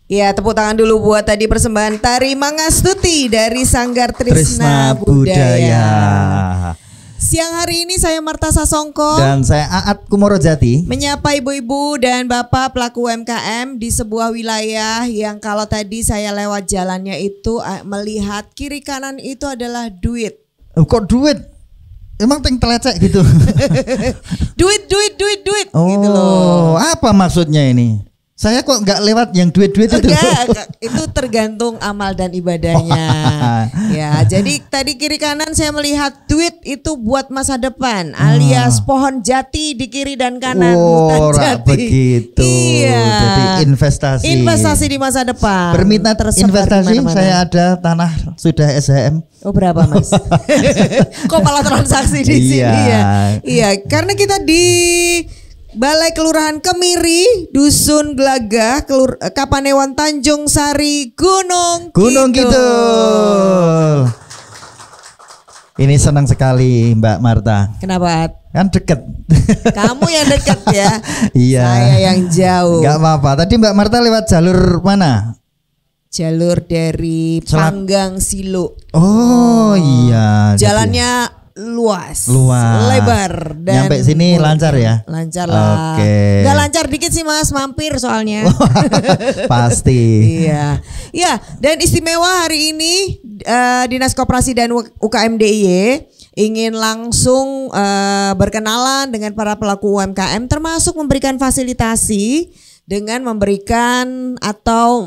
Ya, tepuk tangan dulu buat tadi persembahan tari Mangastuti dari Sanggar Trisna Budaya. Siang hari ini saya Marta Sasongko dan saya Aat Kumorojati menyapa ibu-ibu dan bapak pelaku UMKM di sebuah wilayah yang kalau tadi saya lewat jalannya itu melihat kiri kanan itu adalah duit. Kok duit? Emang ting telecek gitu? duit oh, gitu loh. Apa maksudnya ini? Saya kok nggak lewat yang duit-duit itu? Enggak, itu tergantung amal dan ibadahnya. Ya, jadi tadi kiri kanan saya melihat duit itu buat masa depan, alias pohon jati di kiri dan kanan. Oh, jati. Begitu. Iya. Jadi investasi. Investasi di masa depan. Berminat investasi, saya ada tanah sudah SHM. Oh, berapa Mas? Kok malah transaksi di sini ya? Iya, karena kita di Balai Kelurahan Kemiri, Dusun Gelagah, Kapanewon Tanjung Sari, Gunung Kidul. Ini senang sekali Mbak Marta. Kenapa? Kan deket. Kamu yang deket ya. Iya. Saya yang jauh. Gak apa-apa. Tadi Mbak Marta lewat jalur mana? Jalur dari Panggang Silo. Oh iya. Jalannya luas, lebar dan nyampe sini lancar ya? Lancar lah. Oke. Gak lancar dikit sih Mas, mampir soalnya. Pasti. Iya. Ya, dan istimewa hari ini Dinas Koperasi dan UKM DIY ingin langsung berkenalan dengan para pelaku UMKM, termasuk memberikan fasilitasi dengan memberikan atau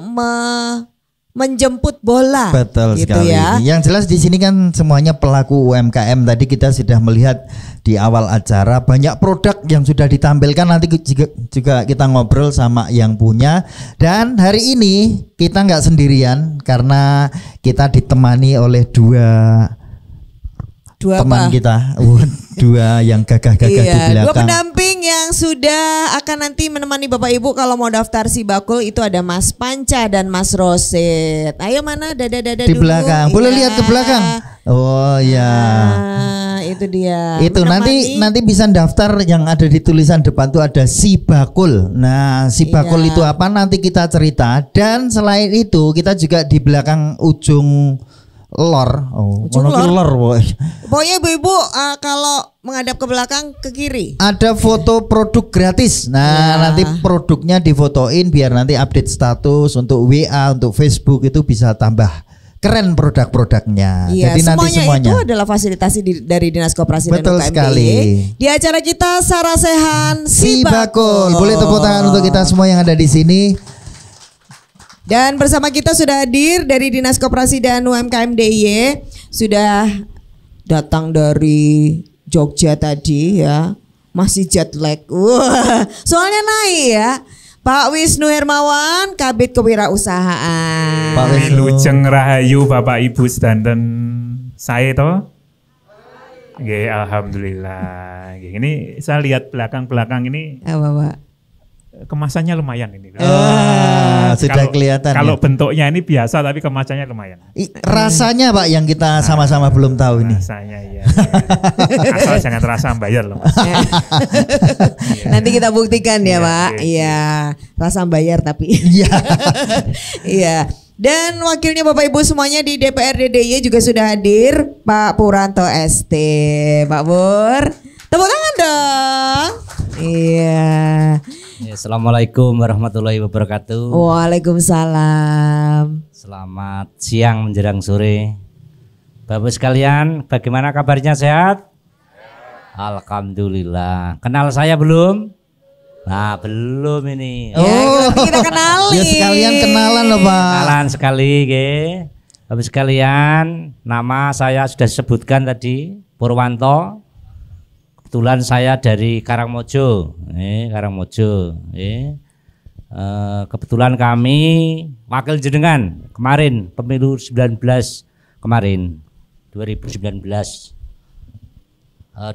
menjemput bola. Betul gitu sekali. Ya. Yang jelas di sini kan semuanya pelaku UMKM. Tadi kita sudah melihat di awal acara banyak produk yang sudah ditampilkan. Nanti juga kita ngobrol sama yang punya. Dan hari ini kita nggak sendirian karena kita ditemani oleh dua teman kita, dua yang gagah-gagah di belakang. Dua pendamping yang sudah akan nanti menemani Bapak Ibu kalau mau daftar Sibakul itu ada Mas Panca dan Mas Roset. Ayo mana dada di dulu. Belakang. Boleh lihat ke belakang. Oh ya. Itu dia. Itu nanti bisa daftar yang ada di tulisan depan tuh ada Sibakul. Nah, Sibakul itu apa nanti kita cerita, dan selain itu kita juga di belakang ujung lor, pokoknya ibu-ibu kalau menghadap ke belakang ke kiri ada foto produk gratis. Nah nanti produknya difotoin biar nanti update status untuk WA, untuk Facebook itu bisa tambah keren produk-produknya. Iya, jadi nanti semuanya itu adalah fasilitasi dari Dinas Koperasi dan UKM sekali. Di acara kita Sarasehan Sibakul. Boleh tepuk tangan untuk kita semua yang ada di sini. Dan bersama kita sudah hadir dari Dinas Koperasi dan UMKM DIY, sudah datang dari Jogja tadi ya, masih jet lag. Wah, soalnya naik ya. Pak Wisnu Hermawan, Kabid Kewirausahaan. Pak Wisnu. Lujeng Rahayu Bapak Ibu sedanten saya toh. Nggih, alhamdulillah. Ini saya lihat belakang ini. Apa, Pak? Kemasannya lumayan ini. Sudah kelihatan. Kalau bentuknya ini biasa tapi kemasannya lumayan. Rasanya Pak yang kita sama-sama belum tahu ini. Rasanya iya. Asal jangan terasa bayar loh Mas. Nanti kita buktikan ya Pak. Iya, rasa bayar tapi. Iya. Iya. Dan wakilnya Bapak Ibu semuanya di DPRD DIY juga sudah hadir, Pak Puranto ST. Pak Pur, tepuk tangan dong. Iya. Assalamualaikum warahmatullahi wabarakatuh. Waalaikumsalam. Selamat siang menjelang sore. Bapak sekalian, bagaimana kabarnya, sehat? Alhamdulillah. Kenal saya belum? Nah, belum ini. Ya, kita kenali. Ya sekalian kenalan loh Pak. Kenalan sekali, ge. Bapak sekalian, nama saya sudah disebutkan tadi, Purwanto. Kebetulan saya dari Karangmojo, Karangmojo. Kebetulan kami wakil jenengan kemarin pemilu 19 kemarin 2019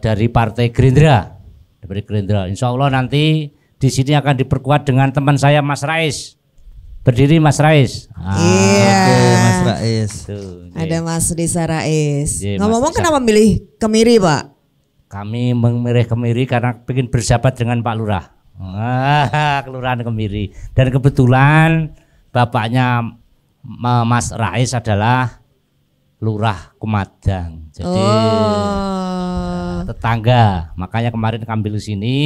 dari Partai Gerindra, dari Gerindra. Insya Allah nanti di sini akan diperkuat dengan teman saya Mas Rais. Berdiri Mas Rais. Iya. Oke, Mas Rais. Tuh, ada Mas Risa Rais. Iya, Ngomong-ngomong Mas Risa. kenapa milih Kemiri Pak? Kami memilih Kemiri karena ingin bersahabat dengan Pak Lurah. Kelurahan Kemiri. Dan kebetulan bapaknya Mas Rais adalah Lurah Kumadang. Jadi tetangga. Makanya kemarin kami di sini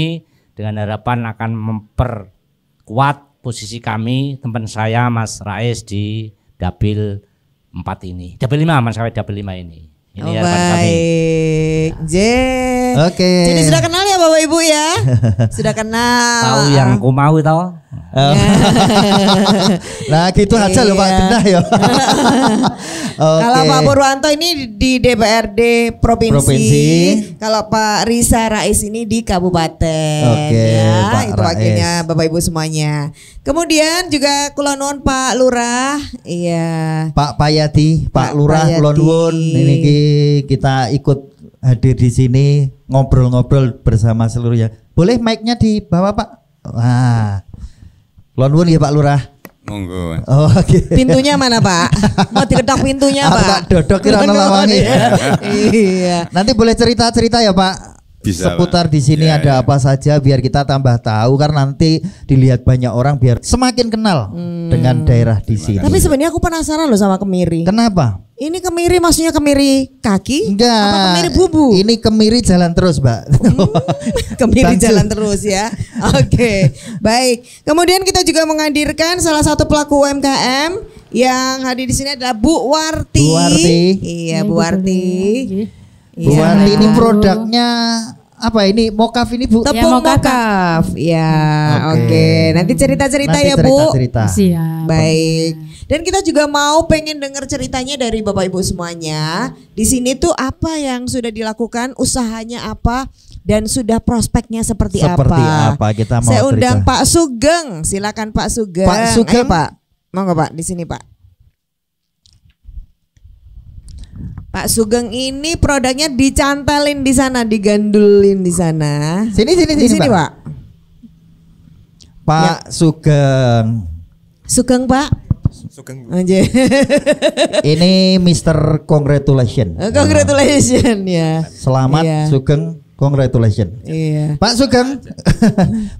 dengan harapan akan memperkuat posisi kami, teman saya Mas Rais di Dapil 4 ini. Dapil 5 Mas Rais, Dapil 5 ini. Ini harapan kami. Baik. Oke. Jadi sudah kenal ya Bapak Ibu ya? Sudah kenal. Tahu yang ku mau tahu? Nah gitu aja loh Pak Iya. Gendah ya. Kalau Pak Purwanto ini di DPRD provinsi. Kalau Pak Risa Rais ini di kabupaten. Oke, ya, Pak itu wakilnya Rais. Bapak Ibu semuanya. Kemudian juga kula nuwun Pak Lurah. Iya. Pak Payadi, Pak Pak Lurah, Payadi. kula nuwun ini kita ikut hadir di sini ngobrol-ngobrol bersama seluruhnya. Boleh mic-nya di bawah Pak? Wah. Kula nuwun ya Pak Lurah. Monggo. Oh, oke. Pintunya mana Pak? Mau diketok pintunya Apa Pak? tak dodok kira lawangi. Iya. Nanti boleh cerita-cerita ya Pak. Bisa, Seputar Pak. di sini Ya, ada ya. apa saja biar kita tambah tahu karena nanti dilihat banyak orang biar semakin kenal dengan daerah di sini. Tapi sebenarnya aku penasaran loh sama kemiri. Kenapa? Ini kemiri maksudnya kemiri kaki? Enggak. Apa kemiri bubu? Ini kemiri jalan terus, Mbak. Kemiri Bangsu. jalan terus ya. Oke, baik. Kemudian kita juga menghadirkan salah satu pelaku UMKM yang hadir di sini adalah Bu Warti. Bu Warti. Iya, Bu Warti. Bu Warti ini produknya apa ini? Mokaf ini Bu? Tepung mokaf. Ya, oke. Nanti cerita-cerita Nanti ya, Bu. cerita-cerita. Siap. Baik. Dan kita juga mau pengen dengar ceritanya dari Bapak Ibu semuanya. Di sini tuh apa yang sudah dilakukan, usahanya apa, dan sudah prospeknya seperti apa. Kita mau Saya undang cerita. Pak Sugeng. Silakan Pak Sugeng. Pak Sugeng. Ayo, Pak. Monggo Pak di sini Pak. Pak Sugeng ini produknya dicantelin di sana, digandulin di sana. Sini Di sini Pak. Pak Sugeng. Sugeng Pak. Sugeng. Anjir. Ini Mr. Congratulation. Congratulations ya. Selamat Iya. Sugeng, congratulation. Iya. Pak Sugeng,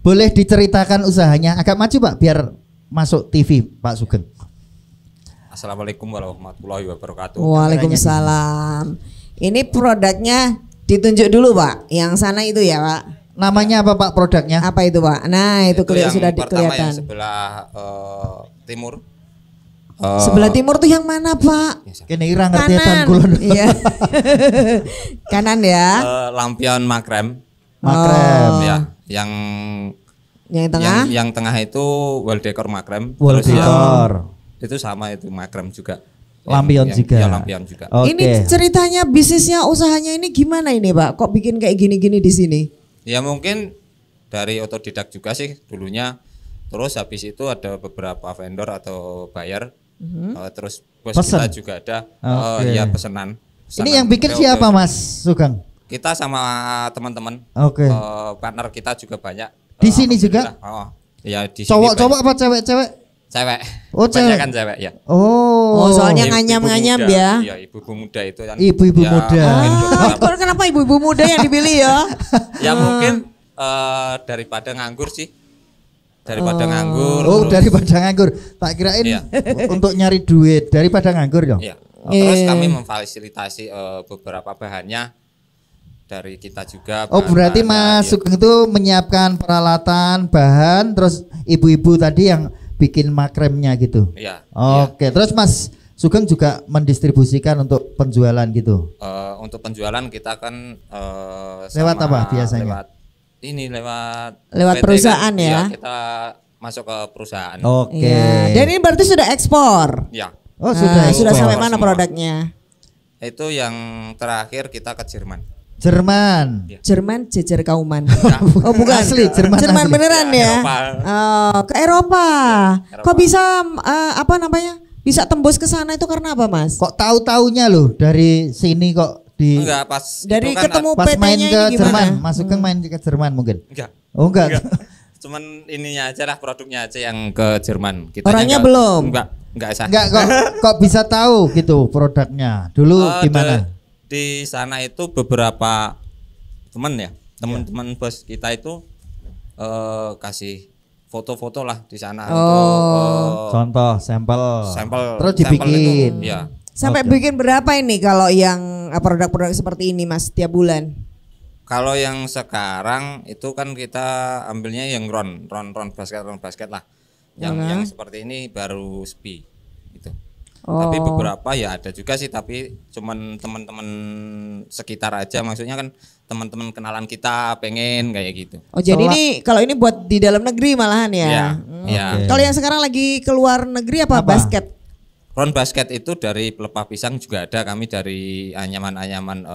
boleh diceritakan usahanya agak maju Pak biar masuk TV Pak Sugeng. Assalamualaikum warahmatullahi wabarakatuh. Waalaikumsalam. Ini produknya ditunjuk dulu Pak. Yang sana itu ya Pak. Namanya apa Pak produknya? Apa itu Pak? Nah itu, yang sudah pertama kelihatan. yang sebelah timur. Sebelah timur tuh yang mana Pak? Kene ira ngerti Kanan. kulon. Iya. Kanan ya. Lampion makrem. Makrem. Ya, yang Yang tengah. yang tengah itu wall decor makrem. Wall Terus yang decor. itu sama itu makrem juga. Lampion juga. Ya, lampion juga. Oke. Ini ceritanya bisnisnya usahanya ini gimana ini Pak? Kok bikin kayak gini-gini di sini? Ya mungkin dari otodidak juga sih dulunya. Terus habis itu ada beberapa vendor atau buyer. Terus bos Pesen. kita juga ada Oke. ya pesanan. Ini yang bikin siapa Mas Sugeng? Kita sama teman-teman. Oke. Partner kita juga banyak. Di sini juga? Alhamdulillah. Ya di sini Cowok-cowok banyak. apa cewek-cewek? Cewek. Oh, cewek. Banyak kan cewek ya. Oh. Oh, soalnya Ibu- nganyam-nganyam ibu muda. ya. Iya, ibu-ibu muda itu kan. Ibu-ibu muda. mungkin beberapa- Kok kenapa ibu-ibu muda yang dipilih ya? Ya mungkin daripada nganggur sih. Daripada nganggur. Oh, terus- daripada nganggur. Tak kirain Iya. untuk nyari duit daripada nganggur ya. Iya. Terus kami memfasilitasi beberapa bahannya dari kita juga. Oh, berarti bahan-bahannya, Mas iya. Sugeng itu menyiapkan peralatan, bahan, terus ibu-ibu tadi yang bikin makremnya gitu. Iya. Oke, terus Mas Sugeng juga mendistribusikan untuk penjualan gitu. Untuk penjualan kita kan Lewat sama- apa biasanya? Lewat Lewat PT perusahaan kan, ya? iya, kita masuk ke perusahaan. Oke. Iya. Dan ini berarti sudah ekspor. Ya. Oh, Nah, sudah sudah ekspor. sampai mana Semua. produknya? Itu yang terakhir kita ke Jerman. Jerman. Jerman jejer kauman. Oh bukan. Asli, Jerman asli. beneran ya. Eropa. Oh, ke Eropa. Eropa. Kok bisa apa namanya? Bisa tembus ke sana itu karena apa, Mas? Kok tahu-taunya loh dari sini kok di Enggak pas Dari itu kan ketemu pas main PT-nya ke ini gimana? Jerman, Mas Sugeng main ke Jerman mungkin. enggak. Oh enggak. Cuman ininya aja lah, produknya aja yang ke Jerman. Orangnya belum? Enggak sah. Enggak kok bisa tahu gitu produknya. Dulu gimana? Di sana itu beberapa teman ya, teman-teman bos kita itu kasih foto-foto lah di sana Oh. untuk Contoh sampel. sampel Terus sampel dibikin. itu, ya. Sampai Oke. bikin berapa ini kalau yang produk-produk seperti ini Mas tiap bulan? Kalau yang sekarang itu kan kita ambilnya yang round basket lah. Yang seperti ini baru sepi gitu. Tapi beberapa ya ada juga sih, tapi cuman teman-teman sekitar aja, maksudnya kan teman-teman kenalan kita pengen kayak gitu. Oh jadi ini kalau ini buat di dalam negeri malahan ya? Iya, iya. Oke. Kalau yang sekarang lagi keluar negeri apa? Basket? Round basket itu dari pelepah pisang juga ada, kami dari anyaman-anyaman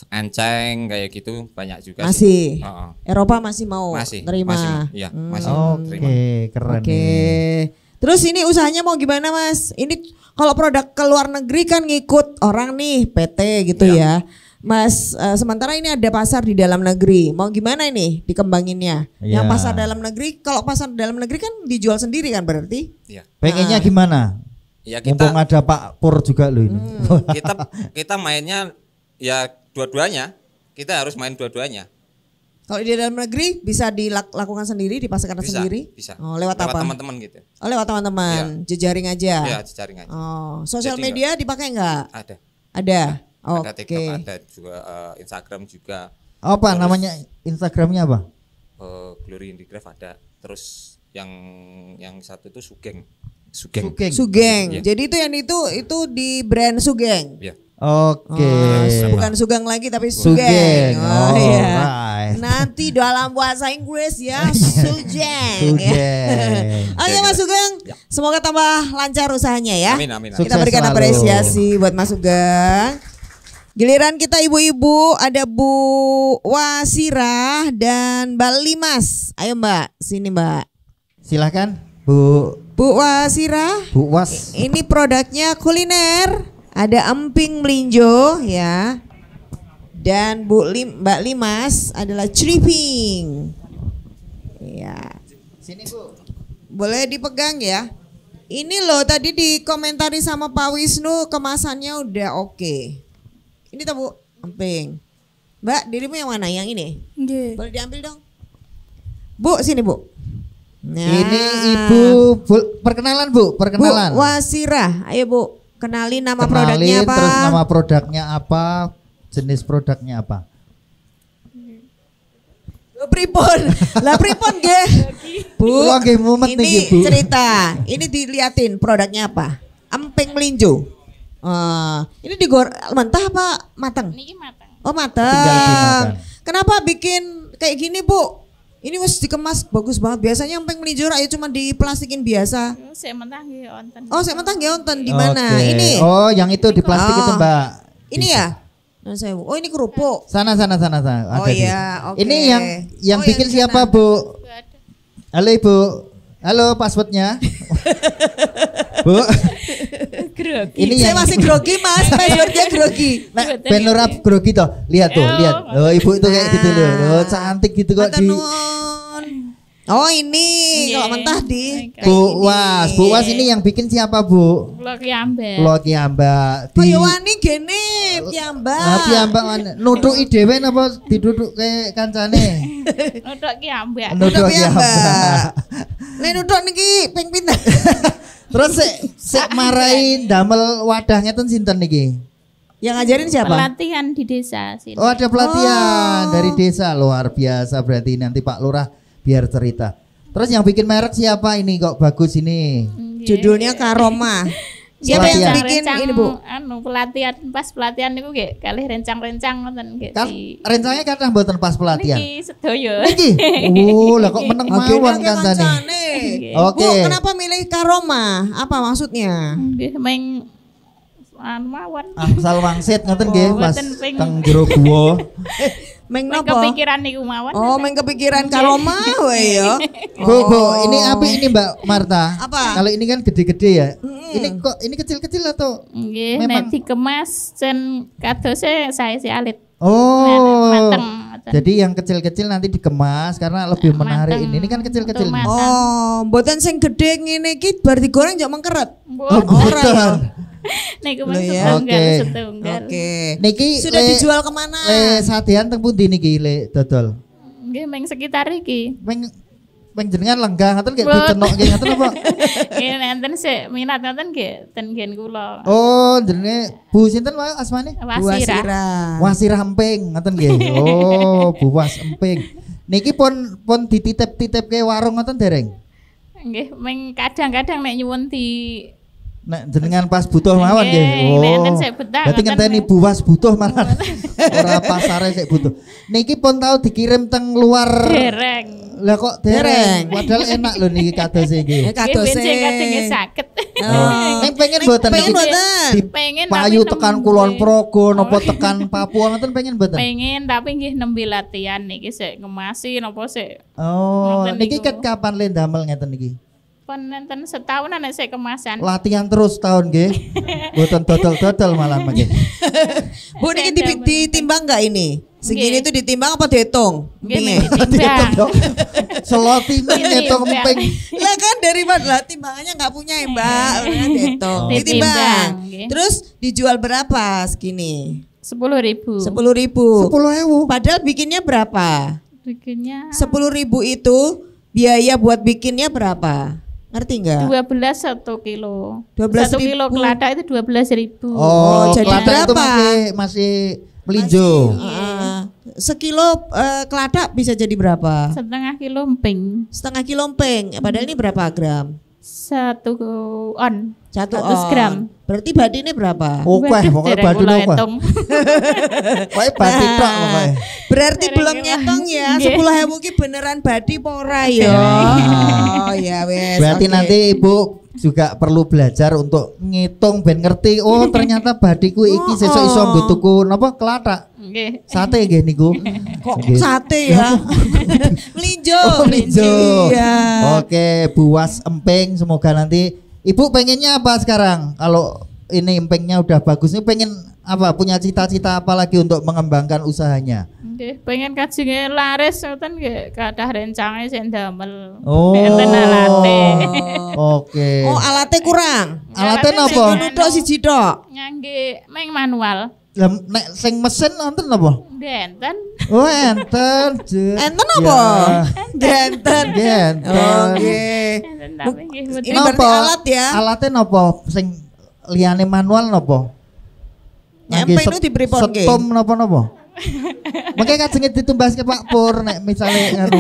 enceng kayak gitu banyak juga Masih. sih. Heeh. Eropa masih mau Masih terima. masih, iya, masih Oke, terima. keren Oke. nih. Terus ini usahanya mau gimana Mas? Ini kalau produk ke luar negeri kan ngikut orang nih PT gitu ya. Mas, sementara ini ada pasar di dalam negeri. Mau gimana ini dikembanginnya? Yang Iya. pasar dalam negeri, kalau pasar dalam negeri kan dijual sendiri kan berarti? Iya. Pengennya gimana? Ya Mumpung kita ada Pak Pur juga loh ini. kita mainnya ya dua-duanya. Kita harus main dua-duanya. Kalau di dalam negeri bisa dilakukan sendiri, dipasarkan Bisa, sendiri? bisa. Oh, lewat apa? teman-teman gitu. Oh, lewat teman-teman, jejaring aja. Ya, jaring aja. Oh, sosial Jadi media dipakai nggak? Ada. Ada. Ada Oke. TikTok, ada juga Instagram juga. Apa namanya Instagramnya apa? Glory Handicraft ada. Terus yang satu itu Sugeng. Sugeng. Sugeng. Iya. Jadi itu di brand Sugeng. Ya. Oke. Bukan Sugeng lagi tapi Sugeng. Sugeng. Oh, iya. Alright. Nanti dalam bahasa Inggris ya Sugeng. Sugeng. Oke Mas Sugeng, semoga tambah lancar usahanya ya. Amin, amin, amin. Sukses Kita berikan selalu. apresiasi buat Mas Sugeng. Giliran kita ibu-ibu, ada Bu Wasirah dan Mbak Limas. Ayo Mbak, sini Mbak. Silakan Bu Bu Wasirah, Bu Was. ini produknya kuliner. Ada emping melinjo ya. Dan Mbak Limas adalah ceriping. Ya. Sini Bu. Boleh dipegang ya. Ini loh tadi dikomentari sama Pak Wisnu, kemasannya udah oke. Ini tuh Bu, emping. Mbak, dirimu yang mana? Yang ini? Boleh diambil dong. Bu, sini Bu. Nah. Ini Ibu perkenalan Bu, perkenalan. Bu Wasirah, ayo Bu, kenalin nama Kenalin, produknya apa? terus nama produknya apa, jenis produknya apa. Pripon, lah pripon nggih. Bu, Wah, nggih mumet ini niki, Bu. cerita, ini diliatin produknya apa? Emping melinjo. Ini digoreng mentah apa matang? Niki matang. Oh Tinggal matang. dimakan. Kenapa bikin kayak gini Bu? Ini wis dikemas bagus banget. Biasanya emping melinjo ya cuma diplastikin biasa. Saya mentah nggih wonten. Oh saya mentah nggih wonten di mana? Oke. Ini. Oh, yang itu di plastik Oh. itu, Mbak. Ini ya? Nah, saya, oh ini kerupuk. Sana. Oh Ada di- iya, oke. Ini yang Oh, bikin yang di siapa, sana. Bu? Nggak ada. Halo Ibu. Halo passwordnya. Bu. Grogi. Ini Saya yang masih grogi Mas, passwordnya grogi. Nah, Betul, ben ora iya. grogi toh. Lihat tuh, Oh, lihat. Oh, Ibu tuh kayak gitu loh. Oh, cantik gitu kok Matur di nuwun. Oh ini Iya. kalau mentah di Bu Was. Bu Was ini yang bikin siapa, Bu? Kulo ki ambek. Kulo ki Mbak. Kaya wani gene piyambak. Tapi Mbak nutuki dhewe napa didudukke kancane? Nutuk ki ambek. Nutuk ki piyambak. Mbak. Nek nutuk niki ping pinten? Terus sik marahi damel wadah ngeten sinten niki? Yang ngajarin siapa? Pelatihan di desa sini. Oh, ada pelatihan dari desa, luar biasa berarti nanti Pak Lurah biar cerita. Terus yang bikin merek siapa ini kok bagus ini? Nggih. Judulnya Karoma. Siapa yang Pelatihan. bikin Rencang- ini Bu? Anu pelatihan pas pelatihan niku nggih kalih rencang-rencang ngoten nggih. Kan di- rencangnya kadang mboten pas pelatihan. Niki sedaya. Niki. Lah kok meneng mawon kancane. Oke. Bu, kenapa milih Karoma? Apa maksudnya? Nggih meng anu mawon. Angsal wangsit ngoten nggih pas mboten ping- teng jero guwa. Meng Meng nopo? kepikiran niku mawon. Oh, meng kepikiran Karoma we ya. Bu, ini apa ini Mbak Marta? Apa? Kalau ini kan gede-gede ya. Ini kok ini kecil-kecil atau Nggih, Memang- nek dikemas jen kadose saya si alit. Oh. Mateng. Jadi yang kecil-kecil nanti dikemas karena lebih menarik Mateng. ini. Ini kan kecil-kecil. Untuk nih. mateng. Oh, mboten sing gede ngene iki bar digoreng njok mengkeret. Oh, Mbok Ora ya. betul. niku Loh mung ya. setunggal Oke. setunggal. Oke. Niki Sudah dijual kemana? sadean teng pundi niki le dodol? Nggih meng sekitar iki. Meng panjenengan lenggah ngoten nggih dicenok nggih ngoten apa? Nggih nenten sik minat ngoten nggih ten nggen kula. Oh, jenenge Bu sinten wae asmane? Wasirah. Wasirah Emping ngoten nggih. Oh, Bu Was Emping. Niki pun dititip-titipke warung ngoten dereng. Nggih, meng kadang-kadang nek nyuwun di Nek jenengan pas butuh mawon nggih. Nggih, nek enten sik betah, Berarti ngoten. ngenteni Bu Was butuh malah. Ora pasare sik butuh. Niki pun tau dikirim teng luar. dereng. Lah kok dereng? Padahal enak lho niki kadose iki. Kadose. Nggih, kadang nggih saged. Ning pengen mboten pengen niki. mboten. Pengen Payu tapi tekan nembe. Kulon Progo napa tekan Papua ngoten pengen mboten? Pengen tapi nggih nembe latihan niki sik ngemasi napa sik Oh, Ngoten niki niku. ket kapan le damel ngeten niki? pun nenten setahunan nek sik kemasan. Latihan terus tahun nggih. Mboten dodol-dodol malah nggih. Bu niki ditimbang enggak ini? Segini Nggih. itu ditimbang apa dihitung? Nggih Empingnya? ditimbang. Selotingan ngitung Ditimbang. emping. Lah kan dari mana lah timbangannya nggak punya ya Mbak, dihitung, Ditimbang, ditimbang. nggih. Terus dijual berapa segini? 10.000. 10.000. 10.000. Padahal bikinnya berapa? Bikinnya 10.000 itu biaya buat bikinnya berapa? Ngerti nggak? 12 1 kilo. 12.000. 1 kilo kelada itu 12.000. Oh, jadi kelada itu berapa? masih melinjo. Sekilo keladak bisa jadi berapa? Setengah kilo emping. Setengah kilo emping. Padahal ini berapa gram? 1 on. 1 100 gram. Berarti badine berapa? Oke, Waduh, pokoknya dereng badu kula oke. hitung. Pokoknya badi tok pokoknya. Berarti Dereng belum kira. ngitung ya. Nggih. 10.000 ki beneran badi apa ora ya? Oh ya wes. Berarti oke. nanti Ibu juga perlu belajar untuk ngitung ben ngerti. Oh, ternyata badiku iki sesuk iso nggo tuku napa kelathak. Nggih. Sate nggih niku. Kok Nggih. sate ya? Melinjo. Oh, melinjo. Iya. Oke, Bu Was Emping, semoga nanti Ibu pengennya apa sekarang? Kalau ini empingnya udah bagus, ini pengen apa? Punya cita-cita apa lagi untuk mengembangkan usahanya? Nggih, pengen kajenge laris ngoten nggih kathah rencange sing damel. Oh. Enten alate. Oke. Oh alatnya kurang. Alatnya Alatnya napa? sing Nutuk siji tok. Ngangge meng manual. Lah nek sing mesin nonton apa? Enten. Oh, enten. Enten apa? Genten. Genten. Oke. Enten tapi nggih mboten. Ini berarti alat ya? Alatnya napa? Sing liyane manual napa? Nyampe itu diberi ponke. Setom napa-napa? Makanya kajenge ditumbas ke Pak Pur nek misalnya nganu.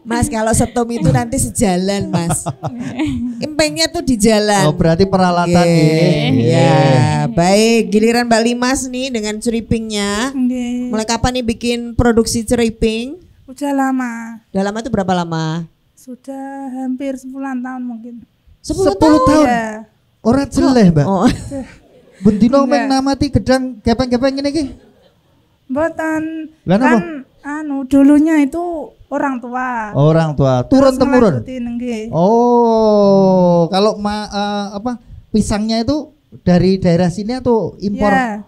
Mas kalau setom itu nanti sejalan Mas. Empengnya tuh di jalan. Oh, berarti peralatan Oke. nggih. Ya, baik. Giliran Mbak Limas nih dengan ceripingnya. Nggih. Mulai kapan nih bikin produksi ceriping? Udah lama. Udah lama itu berapa lama? Sudah hampir 10 tahun mungkin. 10 tahun. Ya. Ora jeleh, Mbak. Oh. Bendino Enggak. meng namati gedang gepeng-gepeng ngene iki. Mboten Lah napa? kan dulunya itu orang tua. Orang tua, turun Terus temurun. ngelanjutin, nggih. Oh, kalau pisangnya itu dari daerah sini atau impor? Ya.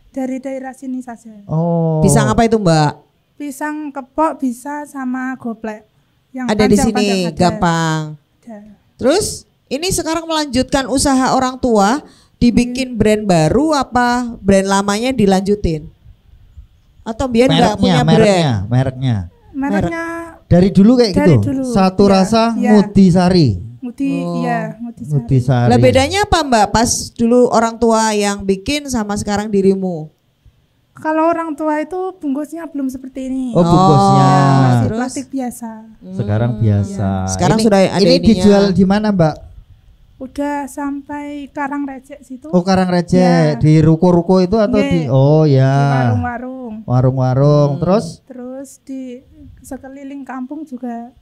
Dari daerah sini saja. Oh. Pisang apa itu Mbak? Pisang kepok bisa sama goplek. Yang Ada di sini panjang-panjang ada. gampang. Ada. Terus ini sekarang melanjutkan usaha orang tua, dibikin brand baru apa brand lamanya dilanjutin? Atau biar nggak punya brand? mereknya. Mereknya Dari dulu kayak Dari gitu. dulu, Satu ya, rasa ya. Ngudisari. Mudi, ya, Mudi Sari. Ngudisari. Lah bedanya apa Mbak pas dulu orang tua yang bikin sama sekarang dirimu? Kalau orang tua itu bungkusnya belum seperti ini. Oh, bungkusnya. Masih terus? plastik biasa. Sekarang biasa. Sekarang Ini- sudah ada Ini ininya. dijual di mana, Mbak? Udah sampai Karangrecek situ. Oh, Karangrecek. Ya. Di ruko-ruko itu atau di Nggih. Oh Di ya. warung-warung. Warung-warung. Terus Terus di sekeliling kampung juga.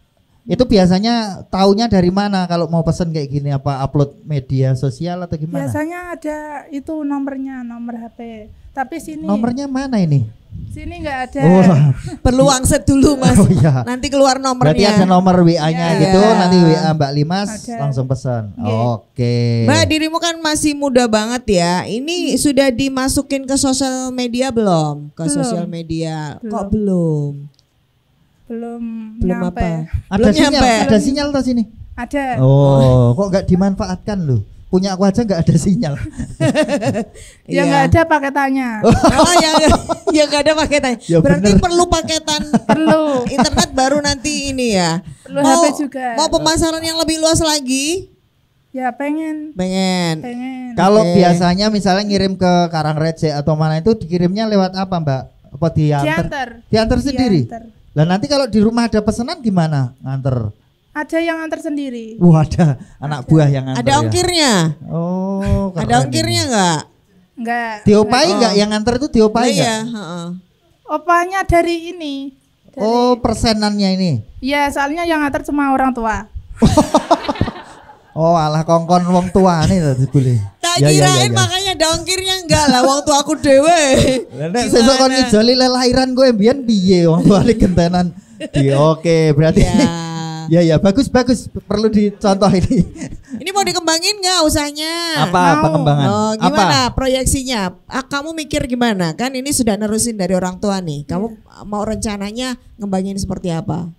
itu biasanya taunya dari mana kalau mau pesen kayak gini, apa upload media sosial atau gimana? Biasanya ada itu nomornya, nomor HP. Tapi sini Nomornya mana ini? sini nggak ada. Oh, Perlu wangset dulu Mas. Oh, iya. Nanti keluar nomornya. berarti ada nomor WA-nya Ya. gitu, nanti WA Mbak Limas Ada. langsung pesan. Nggih. Oke. Mbak dirimu kan masih muda banget ya. Ini sudah dimasukin ke sosial media belum? Ke Belum. sosial media. Kok Belum. belum? Belum Belum nyampe. apa? Ada Belum sinyal, nyampe. ada sinyal tuh sini. Ada. Oh, kok nggak dimanfaatkan loh? Punya aku aja nggak ada sinyal. Ya Iya. nggak ada paketannya. Oh yang nggak ada paketannya. Ya Berarti bener. perlu paketan Perlu. internet baru nanti ini ya. Perlu HP juga. Mau pemasaran yang lebih luas lagi? Ya pengen. Pengen. Kalau Oke. biasanya misalnya ngirim ke Karangreje atau mana itu dikirimnya lewat apa Mbak? Apa Diantar. Diantar sendiri? Diantar. Lah nanti kalau di rumah ada pesanan gimana nganter? Ada yang antar sendiri. Wah ada anak buah yang nganter Ada ya? ongkirnya? Oh keren Ada ongkirnya ini. enggak? Enggak. Diopai nggak yang nganter itu diopai nggak? Iya, heeh. Opanya dari ini. Oh persenannya ini. Ya soalnya yang antar cuma orang tua. Oh alah kongkon wong tua nih tadi boleh. Tak kirain makanya ada ongkirnya enggak lah wong tua aku dhewe. Nek sesuk kon ngijoli lelahiran gue mbiyen piye wong tuane gentenan. Oke, berarti Ya. ya bagus perlu dicontoh ini. Ini mau dikembangin nggak usahanya? Apa pengembangan? Oh, gimana Apa? proyeksinya? Kamu mikir gimana? Kan ini sudah nerusin dari orang tua nih. Kamu mau rencananya ngembangin seperti apa?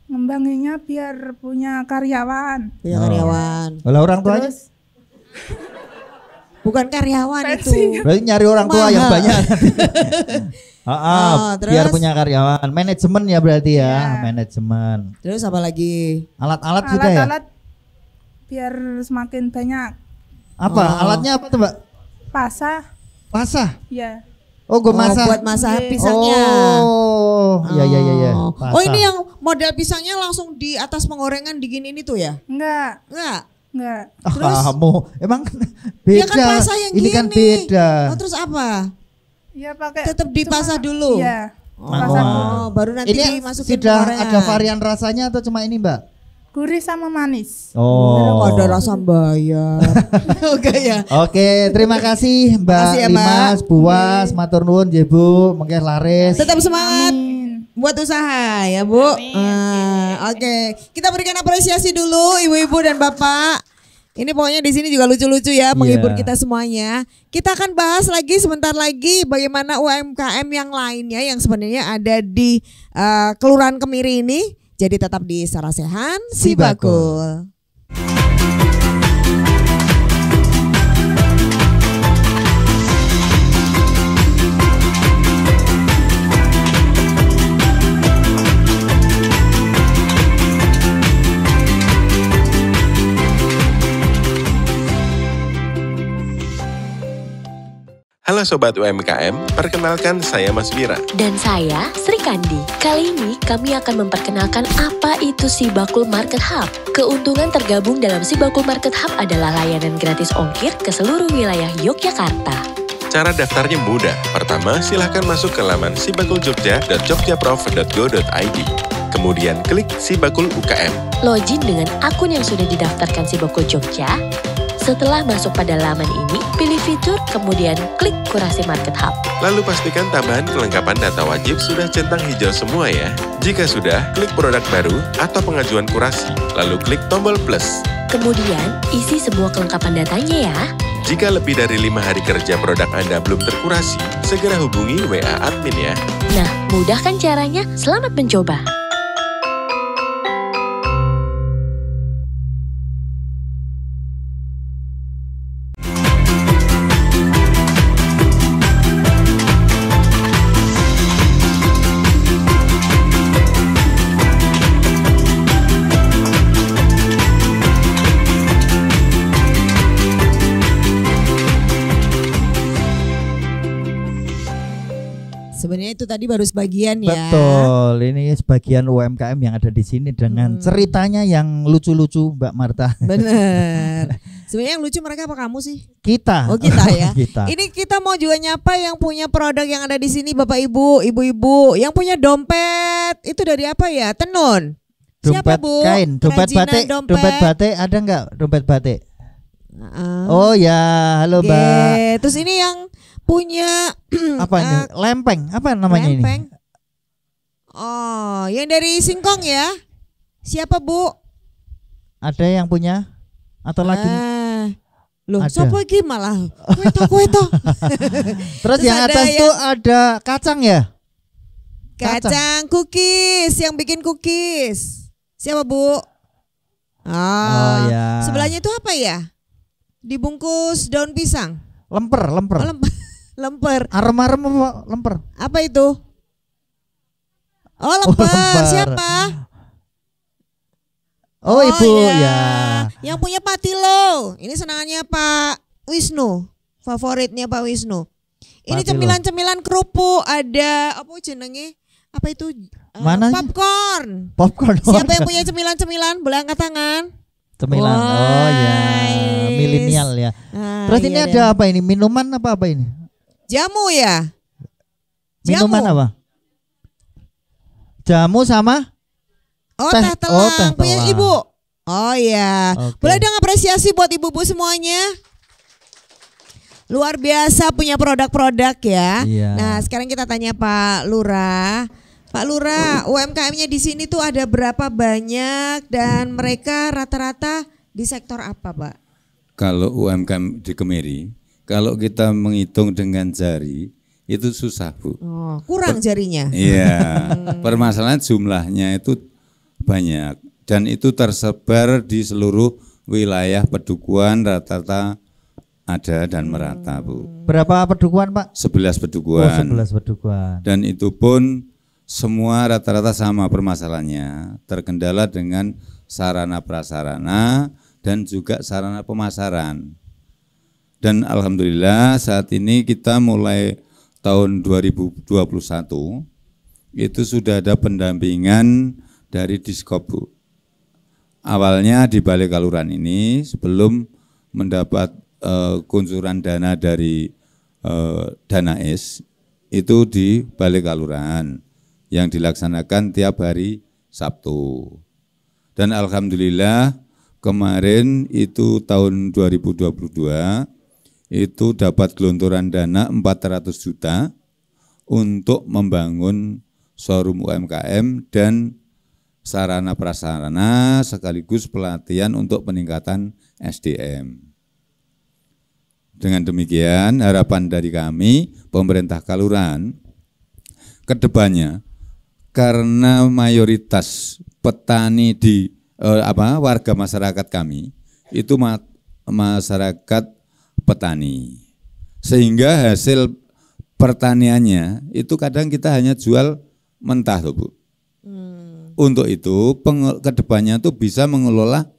Ngembanginnya biar punya karyawan. Punya karyawan. Lah orang tuanya Terus Bukan karyawan Pensi. itu. berarti nyari orang tua yang Mahal. banyak. Oh, biar terus? punya karyawan. Manajemen ya berarti ya, Iya. manajemen. Terus apa lagi? Alat-alat juga ya? alat-alat biar semakin banyak. Apa? Oh. Alatnya apa tuh, Mbak? Pasah. Pasah. Ya. Oh, gue masak. Buat masak Iya. pisangnya. Oh, iya. Oh, Pasah. ini yang model pisangnya langsung di atas penggorengan diginin itu ya? Enggak. Enggak. Ah, kamu emang beda. Ya kan pasah yang ini gini. kan beda. Oh, terus apa? Ya pakai. Tetap dipasah cuma- dulu? Iya. Oh, Pasah dulu. baru nanti Ini dimasukin sudah penggorengan. ada varian rasanya atau cuma ini, Mbak? Gurih sama manis. Oh. Nggak ada rasa bayar. Oke ya. Oke, terima kasih Mbak Makasih ya, Mbak. Limas, Buas, matur nuwun nggih Bu, mengke laris. Tetap semangat Amin. buat usaha ya Bu. Oke, kita berikan apresiasi dulu ibu-ibu dan bapak. Ini pokoknya di sini juga lucu-lucu ya, menghibur kita semuanya. Kita akan bahas lagi sebentar lagi bagaimana UMKM yang lainnya yang sebenarnya ada di Kelurahan Kemiri ini. Jadi tetap di Sarasehan Sibakul. Halo Sobat UMKM, perkenalkan saya Mas Wira. Dan saya, Sri Kandi. Kali ini kami akan memperkenalkan apa itu Sibakul Market Hub. Keuntungan tergabung dalam Sibakul Market Hub adalah layanan gratis ongkir ke seluruh wilayah Yogyakarta. Cara daftarnya mudah. Pertama, silakan masuk ke laman sibakuljogja.jogjaprof.go.id. Kemudian klik Sibakul UKM. Login dengan akun yang sudah didaftarkan Sibakul Jogja. Setelah masuk pada laman ini, pilih fitur, kemudian klik kurasi Market Hub. Lalu pastikan tambahan kelengkapan data wajib sudah centang hijau semua ya. Jika sudah, klik produk baru atau pengajuan kurasi, lalu klik tombol plus. Kemudian, isi semua kelengkapan datanya ya. Jika lebih dari 5 hari kerja produk Anda belum terkurasi, segera hubungi WA admin ya. Nah, mudah kan caranya? Selamat mencoba. Sebenarnya itu tadi baru sebagian ya. Betul, ini sebagian UMKM yang ada di sini dengan ceritanya yang lucu-lucu Mbak Marta. Bener. Sebenarnya yang lucu mereka apa kamu sih? Kita. Oh kita ya. Kita. Ini kita mau juga nyapa yang punya produk yang ada di sini Bapak Ibu, ibu-ibu, yang punya dompet itu dari apa ya? Tenun. Siapa Dompet Bu? kain, dompet Kerajinan batik, dompet batik ada nggak dompet batik? Oh ya, halo Oke. Mbak. Terus ini yang punya Apa ini? Lempeng, apa namanya lempeng. ini? Oh, yang dari Singkong ya? Siapa Bu? Ada yang punya? Atau lagi? Loh, Ada. sopo iki malah kueto. Terus yang ada atas yang- tuh ada kacang ya? Kacang cookies, yang bikin cookies. Siapa Bu? Oh ya. Sebelahnya itu apa ya? Dibungkus daun pisang. Lemper, lemper. Oh, lemper. Arem-arem apa lemper? Apa itu? Oh, lemper. lemper. Siapa? Oh, Ibu ya. Yang punya Patilo. Ini senangannya Pak Wisnu. Favoritnya Pak Wisnu. Ini Patilo. cemilan-cemilan kerupuk, ada apa jenenge? Apa itu? Mana? Popcorn. Popcorn. Siapa yang punya cemilan-cemilan? Boleh angkat tangan. Cemilan. Oh ya, Wais. milenial ya. Ah, Terus ini iya ada deh. apa ini? Minuman apa ini? Jamu ya? Minuman Jamu. apa? Jamu sama? Oh, Teh. teh telang. Oh, teh Punya telang. Ibu. Oh ya. Oke. Boleh dong apresiasi buat ibu-ibu semuanya. Luar biasa punya produk-produk ya. Iya. Nah, sekarang kita tanya Pak Lurah. Pak Lurah, UMKM-nya di sini tuh ada berapa banyak dan mereka rata-rata di sektor apa, Pak? Kalau UMKM di Kemiri, kalau kita menghitung dengan jari itu susah, Bu. Oh, kurang jarinya. Iya. Permasalahan jumlahnya itu banyak dan itu tersebar di seluruh wilayah Pedukuhan, rata-rata ada dan merata, Bu. Berapa pedukuhan, Pak? 11 Oh, pedukuhan. 11 pedukuhan. Dan itu pun semua rata-rata sama permasalahannya, terkendala dengan sarana prasarana dan juga sarana pemasaran. Dan alhamdulillah saat ini kita mulai tahun 2021 itu sudah ada pendampingan dari Diskop, Bu. Awalnya di Balai Kaluran ini sebelum mendapat kuncuran dana dari Dana Es itu di Balai Kaluran yang dilaksanakan tiap hari Sabtu. Dan alhamdulillah kemarin itu tahun 2022 itu dapat gelontoran dana 400 juta untuk membangun showroom UMKM dan sarana prasarana sekaligus pelatihan untuk peningkatan SDM. Dengan demikian harapan dari kami pemerintah Kaluran ke depannya karena mayoritas petani di warga masyarakat kami itu masyarakat petani. Sehingga hasil pertaniannya itu kadang kita hanya jual mentah loh, Bu. Untuk itu ke depannya tuh bisa mengolah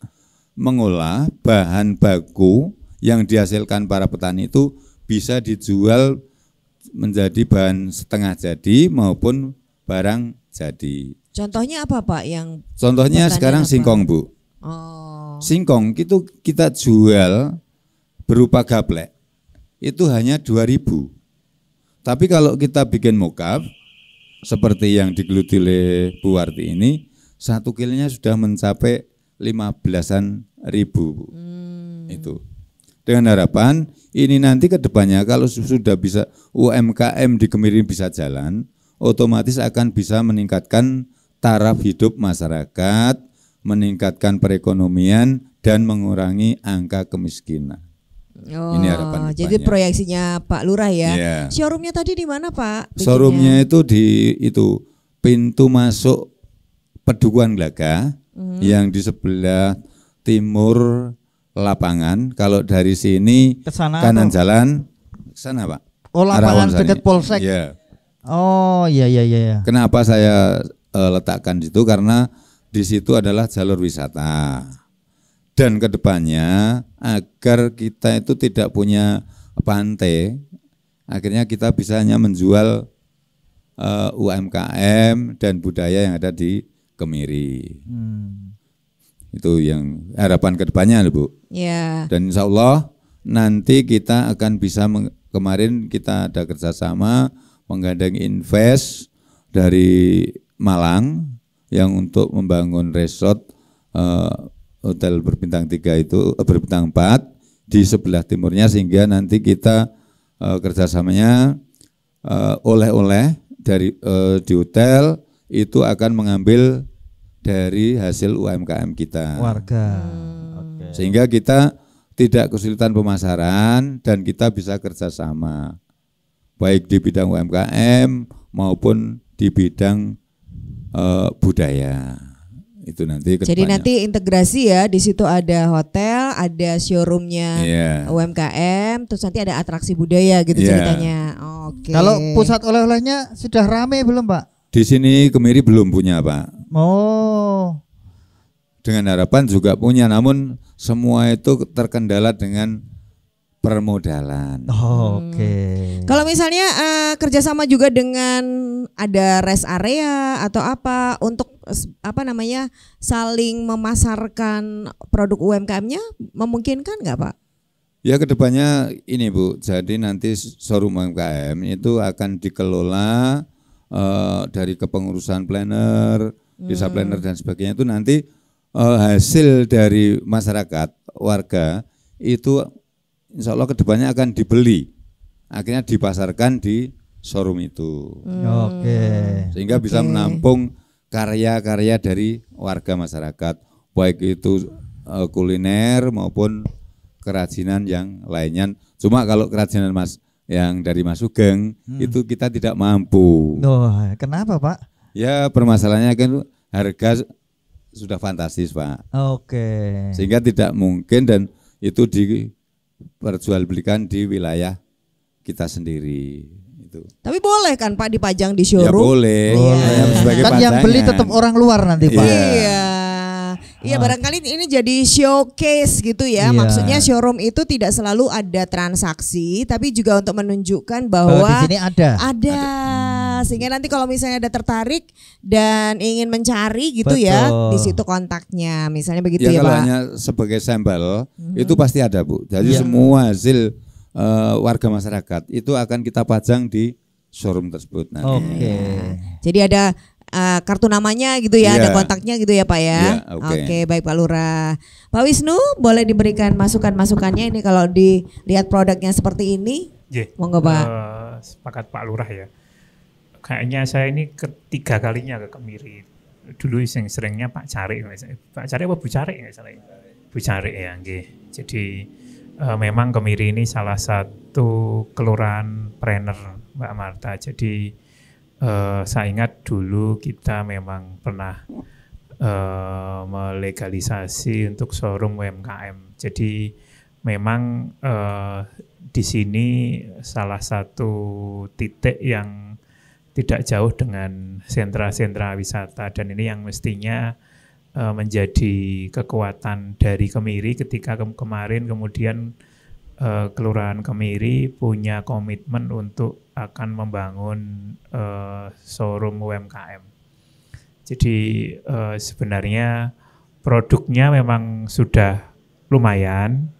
bahan baku yang dihasilkan para petani itu bisa dijual menjadi bahan setengah jadi maupun barang jadi. Contohnya apa, Pak, yang Contohnya pertanian sekarang apa? singkong, Bu. Oh. Singkong itu kita jual berupa gaplek itu hanya 2.000. Tapi kalau kita bikin mokap seperti yang digeluti oleh Bu Warti ini, 1 kilonya sudah mencapai 15-an ribu, Bu. Itu. Dengan harapan ini nanti ke depannya kalau sudah bisa UMKM di Kemiri bisa jalan, otomatis akan bisa meningkatkan taraf hidup masyarakat, meningkatkan perekonomian dan mengurangi angka kemiskinan. Oh, Ini harapan jadi depannya. proyeksinya Pak Lurah ya. Iya. Showroomnya tadi di mana, Pak? bikinnya? Showroomnya itu di pintu masuk Pedukuhan Glaga yang di sebelah timur lapangan. Kalau dari sini Kesana kanan atau? jalan ke sana, Pak. Oh, Arah lapangan Wonsari. dekat Polsek. Iya. Oh, iya. Kenapa saya letakkan di situ karena di situ adalah jalur wisata. Dan kedepannya agar kita itu tidak punya pantai, akhirnya kita bisa hanya menjual UMKM dan budaya yang ada di Kemiri. Itu yang harapan kedepannya, Bu. Ya. Dan insya Allah nanti kita akan bisa kemarin kita ada kerjasama menggandeng invest dari Malang yang untuk membangun resort hotel berbintang 3 itu berbintang 4 di sebelah timurnya sehingga nanti kita kerjasamanya oleh-oleh dari di hotel itu akan mengambil dari hasil UMKM kita. Warga. Sehingga kita tidak kesulitan pemasaran dan kita bisa kerjasama baik di bidang UMKM maupun di bidang budaya. Itu nanti Jadi kedepannya. nanti integrasi ya, di situ ada hotel, ada showroomnya Iya. UMKM, terus nanti ada atraksi budaya gitu Iya. ceritanya. Oke. Kalau pusat oleh-olehnya sudah rame belum, Pak? Di sini Kemiri belum punya, Pak. Oh. Dengan harapan juga punya, namun semua itu terkendala dengan permodalan. Oke. Kalau misalnya kerjasama juga dengan ada rest area atau apa untuk saling memasarkan produk UMKM-nya memungkinkan nggak, Pak? Ya, kedepannya ini, Bu. Jadi nanti showroom UMKM itu akan dikelola dari kepengurusan planner, desa planner dan sebagainya, itu nanti hasil dari masyarakat warga itu insya Allah kedepannya akan dibeli, akhirnya dipasarkan di showroom itu. Oke. Sehingga bisa menampung karya-karya dari warga masyarakat, baik itu kuliner maupun kerajinan yang lainnya. Cuma kalau kerajinan yang dari Mas Sugeng itu kita tidak mampu. Oh, kenapa, Pak? Ya, permasalahannya kan harga sudah fantastis, Pak. Oke. Sehingga tidak mungkin dan itu diperjualbelikan di wilayah kita sendiri. Itu. Tapi boleh kan, Pak, dipajang di Ya showroom? boleh. Iya. Sebagai Kan yang beli tetap orang luar nanti, Pak. Iya. Iya, barangkali ini jadi showcase gitu ya. Iya. Maksudnya showroom itu tidak selalu ada transaksi, tapi juga untuk menunjukkan bahwa di sini ada. Sehingga nanti kalau misalnya ada tertarik dan ingin mencari gitu ya, di situ kontaknya. Misalnya begitu ya, kalau Pak. hanya sebagai sampel itu pasti ada, Bu. Jadi semua hasil warga masyarakat itu akan kita pajang di showroom tersebut nanti. Oke. Jadi ada kartu namanya gitu ya, ada kontaknya gitu ya, Pak ya. Oke, baik Pak Lurah. Pak Wisnu, boleh diberikan masukan-masukannya ini kalau dilihat produknya seperti ini? Monggo, Pak. Sepakat Pak Lurah ya. Kayaknya saya ini ketiga kalinya ke Kemiri. Dulu seringnya Pak Cari. Pak Cari apa Bu Cari nggak salah? Bu Cari ya, nggih. Jadi memang Kemiri ini salah satu kelurahan planner, Mbak Marta. Jadi saya ingat dulu kita memang pernah melegalisasi untuk showroom UMKM. Jadi memang di sini salah satu titik yang tidak jauh dengan sentra-sentra wisata, dan ini yang mestinya menjadi kekuatan dari Kemiri ketika kemarin kemudian Kelurahan Kemiri punya komitmen untuk akan membangun showroom UMKM. Jadi sebenarnya produknya memang sudah lumayan,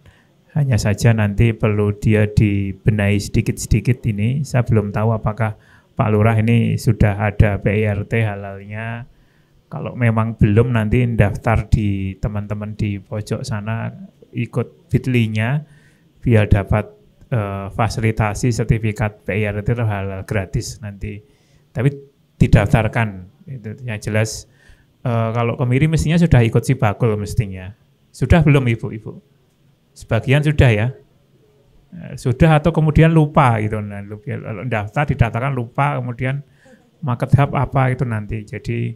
hanya saja nanti perlu dia dibenahi sedikit-sedikit ini. Saya belum tahu apakah Pak Lurah ini sudah ada PIRT halalnya. Kalau memang belum, nanti daftar di teman-teman di pojok sana, ikut Bitly-nya biar dapat fasilitasi sertifikat PIRT halal gratis nanti. Tapi didaftarkan. Itu yang jelas kalau Kemiri mestinya sudah ikut Sibakul mestinya. Sudah belum Ibu? Sebagian sudah ya. Sudah atau kemudian lupa gitu. Nah, didaftarkan lupa, kemudian market hub apa itu nanti. Jadi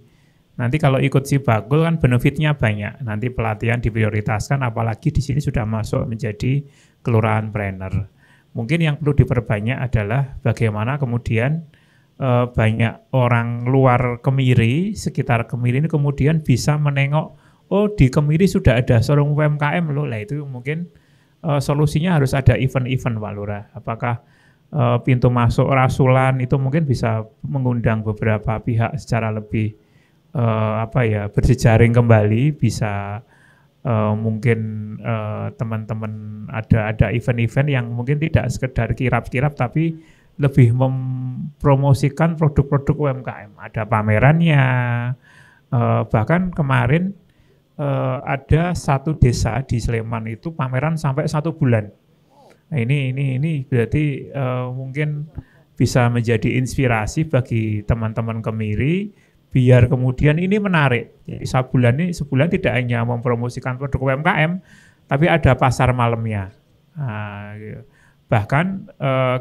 nanti kalau ikut Sibakul kan benefitnya banyak. Nanti pelatihan diprioritaskan, apalagi di sini sudah masuk menjadi kelurahan planner. Mungkin yang perlu diperbanyak adalah bagaimana kemudian banyak orang luar Kemiri, sekitar Kemiri ini kemudian bisa menengok, oh di Kemiri sudah ada showroom UMKM loh. Lah itu mungkin solusinya harus ada event-event, Pak Lurah. Apakah pintu masuk rasulan itu mungkin bisa mengundang beberapa pihak secara lebih berjejaring kembali, bisa mungkin teman-teman ada event-event yang mungkin tidak sekedar kirap-kirap tapi lebih mempromosikan produk-produk UMKM. Ada pamerannya, bahkan kemarin ada satu desa di Sleman itu pameran sampai 1 bulan. Nah, ini berarti mungkin bisa menjadi inspirasi bagi teman-teman Kemiri biar kemudian ini menarik. Jadi sebulan tidak hanya mempromosikan produk UMKM, tapi ada pasar malamnya. Nah, bahkan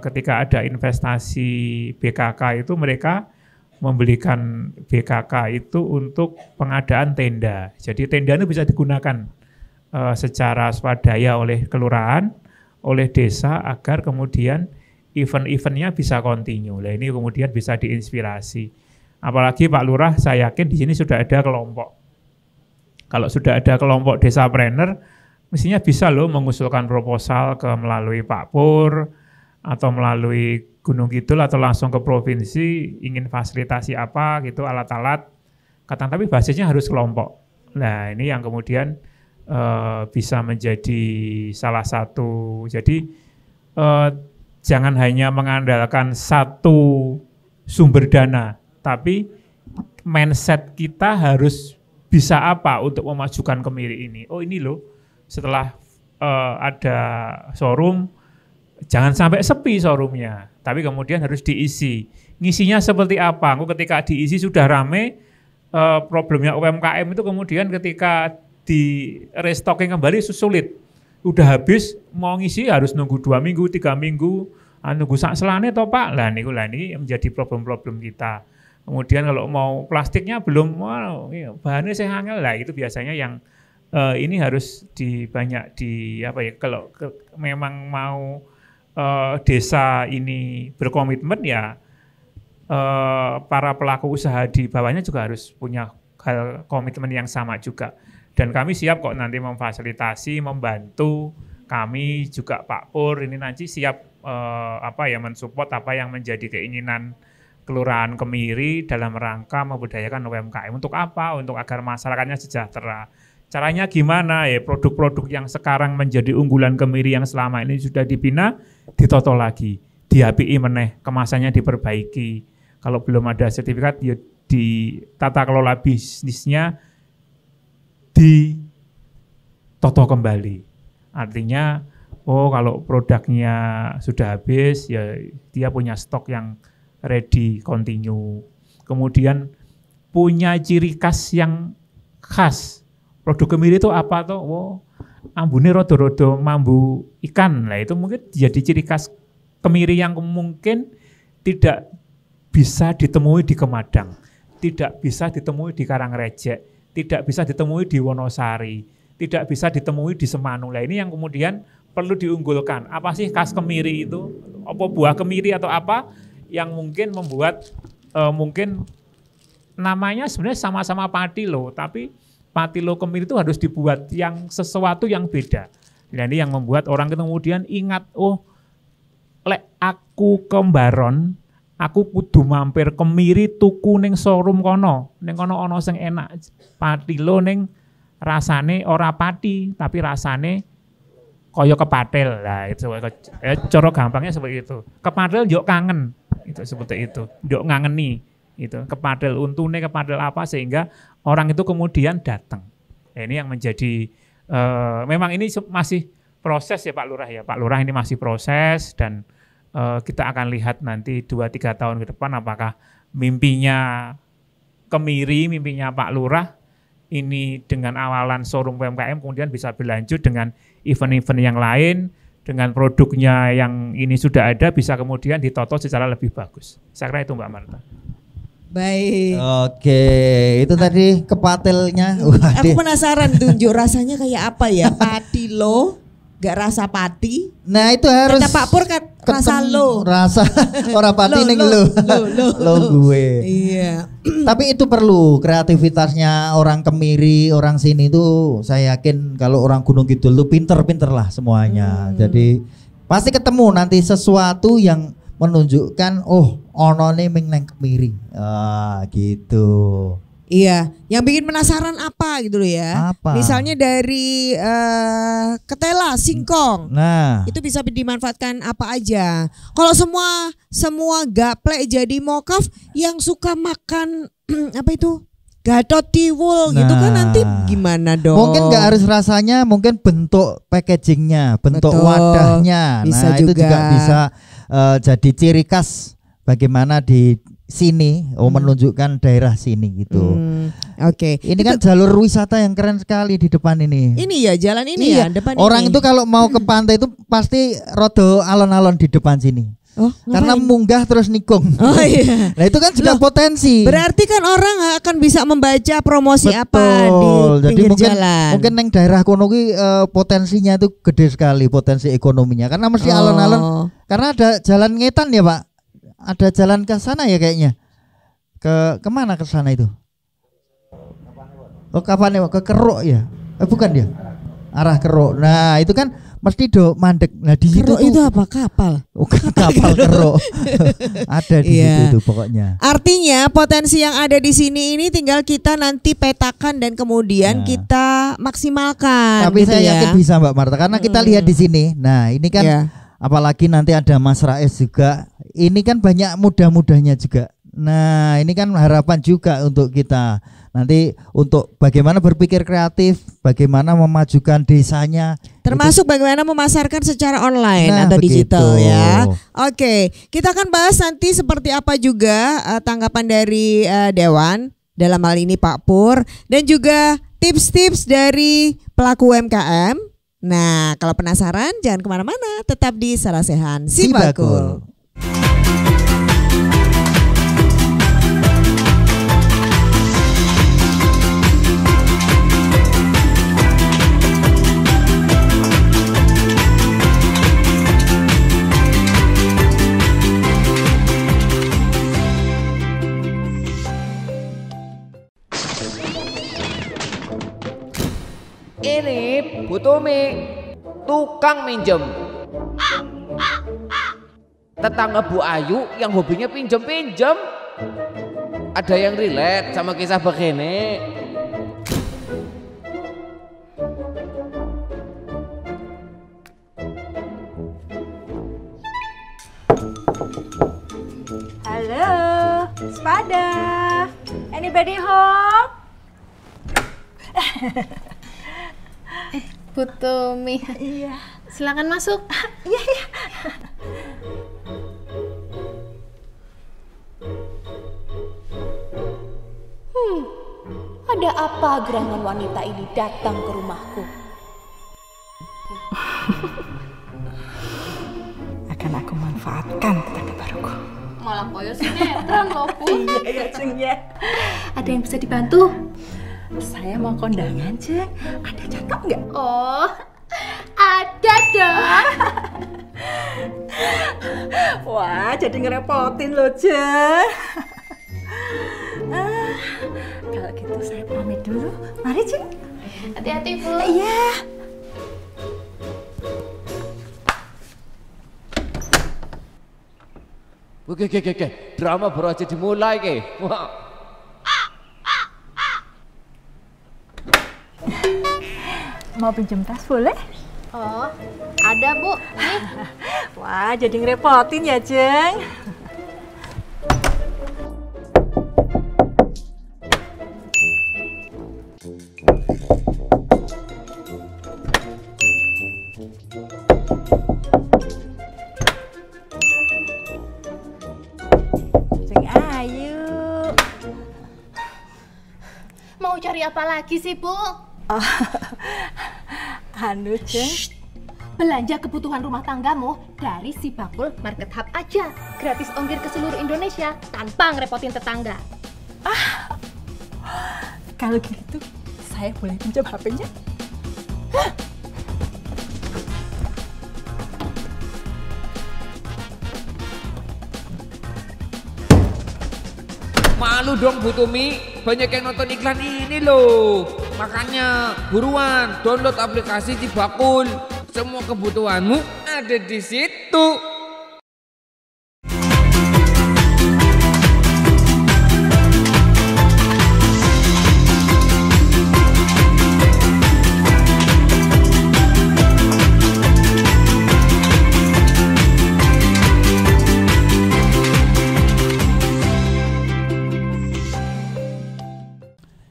ketika ada investasi BKK itu mereka membelikan BKK itu untuk pengadaan tenda. Jadi tenda itu bisa digunakan secara swadaya oleh kelurahan, oleh desa agar kemudian event-eventnya bisa continue. Nah, ini kemudian bisa diinspirasi. Apalagi Pak Lurah, saya yakin di sini sudah ada kelompok. Kalau sudah ada kelompok desapreneur, mestinya bisa loh mengusulkan proposal melalui Pak Pur atau melalui Gunung Kidul atau langsung ke provinsi ingin fasilitasi apa gitu alat-alat. Tapi basisnya harus kelompok. Nah ini yang kemudian bisa menjadi salah satu. Jadi jangan hanya mengandalkan satu sumber dana, tapi mindset kita harus bisa apa untuk memajukan Kemiri ini. Oh ini loh, setelah ada showroom, jangan sampai sepi showroomnya, tapi kemudian harus diisi. Ngisinya seperti apa? Ketika diisi sudah rame, problemnya UMKM itu kemudian ketika di restocking kembali sulit. Udah habis, mau ngisi harus nunggu 2 minggu, 3 minggu, nunggu sak selane toh Pak. Lah ini menjadi problem-problem kita. Kemudian kalau mau plastiknya belum, bahannya saya angel lah, itu biasanya yang ini harus kalau memang mau desa ini berkomitmen ya para pelaku usaha di bawahnya juga harus punya hal komitmen yang sama juga. Dan kami siap kok nanti memfasilitasi, membantu. Kami juga Pak Pur ini nanti siap mensupport apa yang menjadi keinginan Kelurahan Kemiri dalam rangka membudayakan UMKM. Untuk apa? Untuk agar masyarakatnya sejahtera. Caranya gimana ya? Produk-produk yang sekarang menjadi unggulan Kemiri yang selama ini sudah dibina, ditoto lagi, di-HPI meneh, kemasannya diperbaiki. Kalau belum ada sertifikat, ya di tata kelola bisnisnya ditoto kembali. Artinya, kalau produknya sudah habis, ya dia punya stok yang ready, continue. Kemudian punya ciri khas yang khas. Produk Kemiri itu apa toh? Ambune rodo-rodo mambu ikan. Nah itu mungkin jadi ciri khas Kemiri yang mungkin tidak bisa ditemui di Kemadang, tidak bisa ditemui di Karangrejek, tidak bisa ditemui di Wonosari, tidak bisa ditemui di Semanu. Nah ini yang kemudian perlu diunggulkan. Apa sih khas Kemiri itu? Apa buah Kemiri atau apa yang mungkin membuat mungkin namanya sebenarnya sama-sama patilo, tapi patilo Kemiri itu harus dibuat yang sesuatu yang beda. Nah ini yang membuat orang kemudian ingat, lek aku ke Mbaron, aku kudu mampir Kemiri tuku ning showroom kono. Ning kono ana sing enak. Patilo ning rasane ora pati, tapi rasane kaya kepatil. Lah itu cara gampangnya seperti itu. Kepatil yo kangen. Itu seperti itu. Yo ngangeni. Itu kepatil untune, kepatil apa sehingga orang itu kemudian datang. Nah, ini yang menjadi memang ini masih proses ya Pak Lurah ya. Pak Lurah ini masih proses dan kita akan lihat nanti 2-3 tahun ke depan apakah mimpinya Kemiri, mimpinya Pak Lurah ini dengan awalan showroom UMKM kemudian bisa berlanjut dengan event-event yang lain, dengan produknya yang ini sudah ada bisa kemudian ditoto secara lebih bagus. Saya kira itu Mbak Marta. Baik. Oke, itu tadi kepatilnya. Aku penasaran tunjuk rasanya kayak apa ya? Patilo, gak rasa pati. Nah itu harus. Kata Pak Pur kan rasa lo. Rasa orang pati nih lo gue. Iya. Tapi itu perlu kreativitasnya orang Kemiri, orang sini tuh. Saya yakin kalau orang Gunung Kidul tuh pinter-pinter lah semuanya. Jadi pasti ketemu nanti sesuatu yang menunjukkan ono nih neng Kemiri. Gitu. Iya, yang bikin penasaran apa gitu loh ya. Apa? Misalnya dari ketela, singkong. Nah, itu bisa dimanfaatkan apa aja. Kalau semua gaplek jadi mokaf yang suka makan apa itu? Gatot tiwul gitu kan nanti gimana dong? Mungkin nggak harus rasanya, mungkin bentuk packagingnya, bentuk Betul, wadahnya. bisa itu juga bisa jadi ciri khas bagaimana di sini menunjukkan daerah sini gitu. Oke. Ini kan jalur wisata yang keren sekali di depan ini. Ini ya jalan ini ya depan orang ini. itu kalau mau ke pantai itu pasti rodo alon-alon di depan sini. Karena munggah terus nikung. Iya. Nah itu kan juga potensi. Berarti kan orang akan bisa membaca promosi apa di pinggir jalan. Mungkin neng daerah kono ki potensinya itu gede sekali, potensi ekonominya. Karena mesti alon-alon. Karena ada jalan ngetan ya Pak. Ada jalan ke sana ya kayaknya. kemana ke sana itu? Oh kapan ke Keruk ya? Bukan dia. Arah Keruk. Nah, itu kan mesti do mandek. Nah, di situ Keruk itu apa? Kapal. Oh, kapal Keruk. Ada di situ tuh pokoknya. Artinya potensi yang ada di sini ini tinggal kita nanti petakan dan kemudian kita maksimalkan. Tapi gitu saya yakin bisa Mbak Marta karena kita lihat di sini. Nah, ini kan apalagi nanti ada Mas Rais juga. Ini kan banyak muda-mudanya juga. Nah, ini kan harapan juga untuk kita. Nanti untuk bagaimana berpikir kreatif, bagaimana memajukan desanya, termasuk bagaimana memasarkan secara online atau begitu. digital ya. Oke, kita akan bahas nanti seperti apa juga tanggapan dari Dewan dalam hal ini Pak Pur dan juga tips-tips dari pelaku UMKM. Nah, kalau penasaran jangan kemana-mana, tetap di Sarasehan Si Bakul. Ini Bu Tumi, tukang minjem. Tetangga Bu Ayu yang hobinya pinjem-pinjem. Ada yang relate sama kisah begini. Halo, Spada. Anybody home? Bu Tumi. Iya. Silakan masuk. Iya, iya. Ada apa gerangan wanita ini datang ke rumahku? Akan aku manfaatkan tetangga baruku. Malah koyo sinetron loh, Bu. Iya, Jeng ya. Ada yang bisa dibantu? Saya mau kondangan, Jeng. Ada cakep nggak? Oh, ada dong. Wah, jadi ngerepotin loh, Jeng. Kalau gitu saya pamit dulu. Mari, Jeng. Hati-hati, Bu. Iya. Oke, drama baru aja dimulai ke. Wah. Mau pinjam tas boleh? Oh, ada Bu. Nih. Wah, jadi ngerepotin ya, Jeng. Jeng Ayu. Mau cari apa lagi sih, Bu? Oh, anu, Jeng. Belanja kebutuhan rumah tanggamu dari Si Bakul Market Hub aja. Gratis ongkir ke seluruh Indonesia tanpa ngerepotin tetangga. Kalau gitu, saya boleh pinjam HP-nya? Malu dong Bu Tumi, banyak yang nonton iklan ini loh. Makanya buruan download aplikasi Si Bakul. Semua kebutuhanmu ada di situ.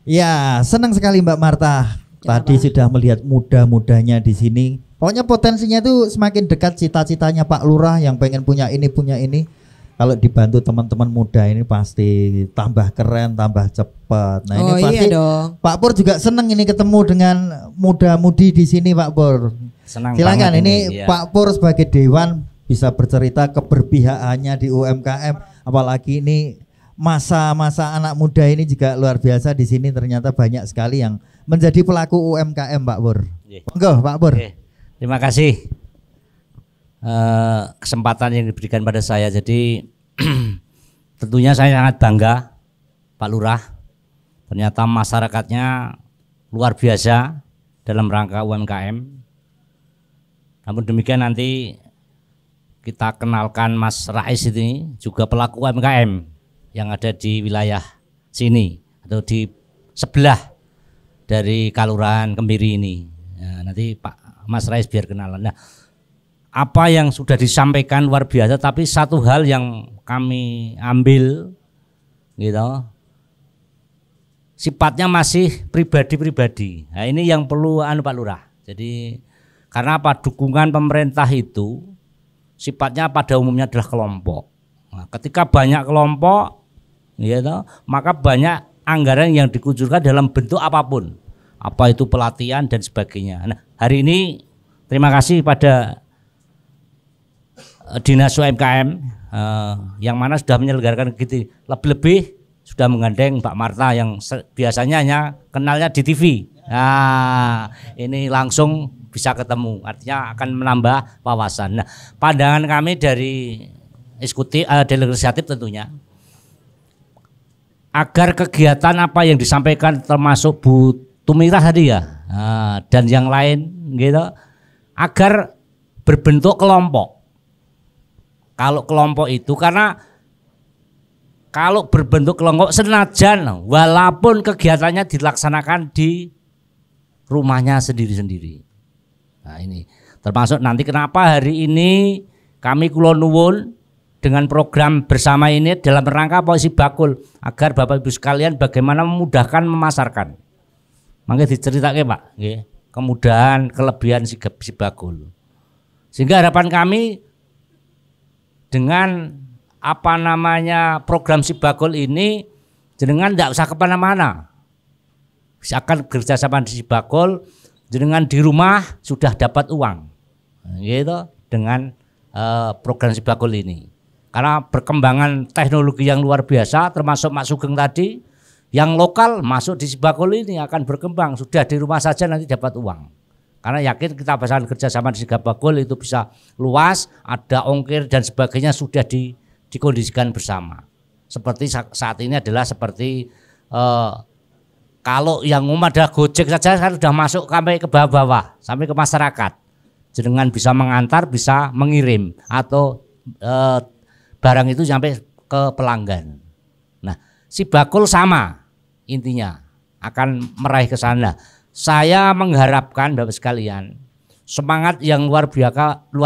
Ya, senang sekali Mbak Marta. Tadi sudah melihat muda-mudanya di sini. Pokoknya potensinya itu semakin dekat cita-citanya Pak Lurah yang pengen punya ini. Kalau dibantu teman-teman muda ini pasti tambah keren, tambah cepat. Nah, ini pasti dong. Pak Pur juga senang ini ketemu dengan muda-mudi di sini Pak Pur. Senang Silakan banget ini ya. Pak Pur sebagai dewan bisa bercerita keberpihakannya di UMKM, apalagi ini masa-masa anak muda ini juga luar biasa di sini, ternyata banyak sekali yang menjadi pelaku UMKM Pak Pur. Monggo Pak Pur. Terima kasih kesempatan yang diberikan pada saya. Jadi tentunya saya sangat bangga Pak Lurah. Ternyata masyarakatnya luar biasa dalam rangka UMKM. Namun demikian nanti kita kenalkan Mas Rais ini juga pelaku UMKM yang ada di wilayah sini atau di sebelah dari Kelurahan Kemiri ini. Nah, nanti Pak Mas Rais biar kenalan. Nah, apa yang sudah disampaikan luar biasa, tapi satu hal yang kami ambil gitu, sifatnya masih pribadi-pribadi. Nah, ini yang perlu Pak Lurah. Jadi karena apa, dukungan pemerintah itu sifatnya pada umumnya adalah kelompok. Nah, ketika banyak kelompok gitu, maka banyak anggaran yang dikucurkan dalam bentuk apapun. Apa itu pelatihan dan sebagainya. Nah, hari ini terima kasih pada Dinas UMKM yang mana sudah menyelenggarakan gitu, lebih-lebih sudah menggandeng Mbak Marta yang biasanya hanya kenalnya di TV. Nah, ini langsung bisa ketemu, artinya akan menambah wawasan. Nah, pandangan kami dari eksekutif legislatif tentunya agar kegiatan apa yang disampaikan termasuk Bu Tumirah tadi ya, dan yang lain gitu, agar berbentuk kelompok. Kalau kelompok itu karena kalau berbentuk kelompok senajan walaupun kegiatannya dilaksanakan di rumahnya sendiri-sendiri. Nah, ini termasuk nanti kenapa hari ini kami kula nuwun dengan program bersama ini dalam rangka Posisi Bakul agar Bapak Ibu sekalian bagaimana memudahkan memasarkan. Mangke diceritake Pak, nggih, kemudahan kelebihan si Bakul. Sehingga harapan kami dengan apa namanya program si Bakul ini jenengan tidak usah kemana-mana, bisa akan kerjasama di si Bakul, jenengan di rumah sudah dapat uang, gitu dengan program si Bakul ini. Karena perkembangan teknologi yang luar biasa, termasuk Mas Sugeng tadi, yang lokal masuk di si Bakul ini akan berkembang, sudah di rumah saja nanti dapat uang. Karena yakin kita pasangan kerjasama di Bakul itu bisa luas, ada ongkir dan sebagainya sudah dikondisikan bersama. Seperti saat ini adalah seperti kalau yang umum ada Gojek saja kan sudah masuk sampai ke bawah-bawah, sampai ke masyarakat. Dengan bisa mengantar, bisa mengirim atau barang itu sampai ke pelanggan. Nah, si Bakul sama intinya akan meraih ke sana. Saya mengharapkan Bapak sekalian semangat yang luar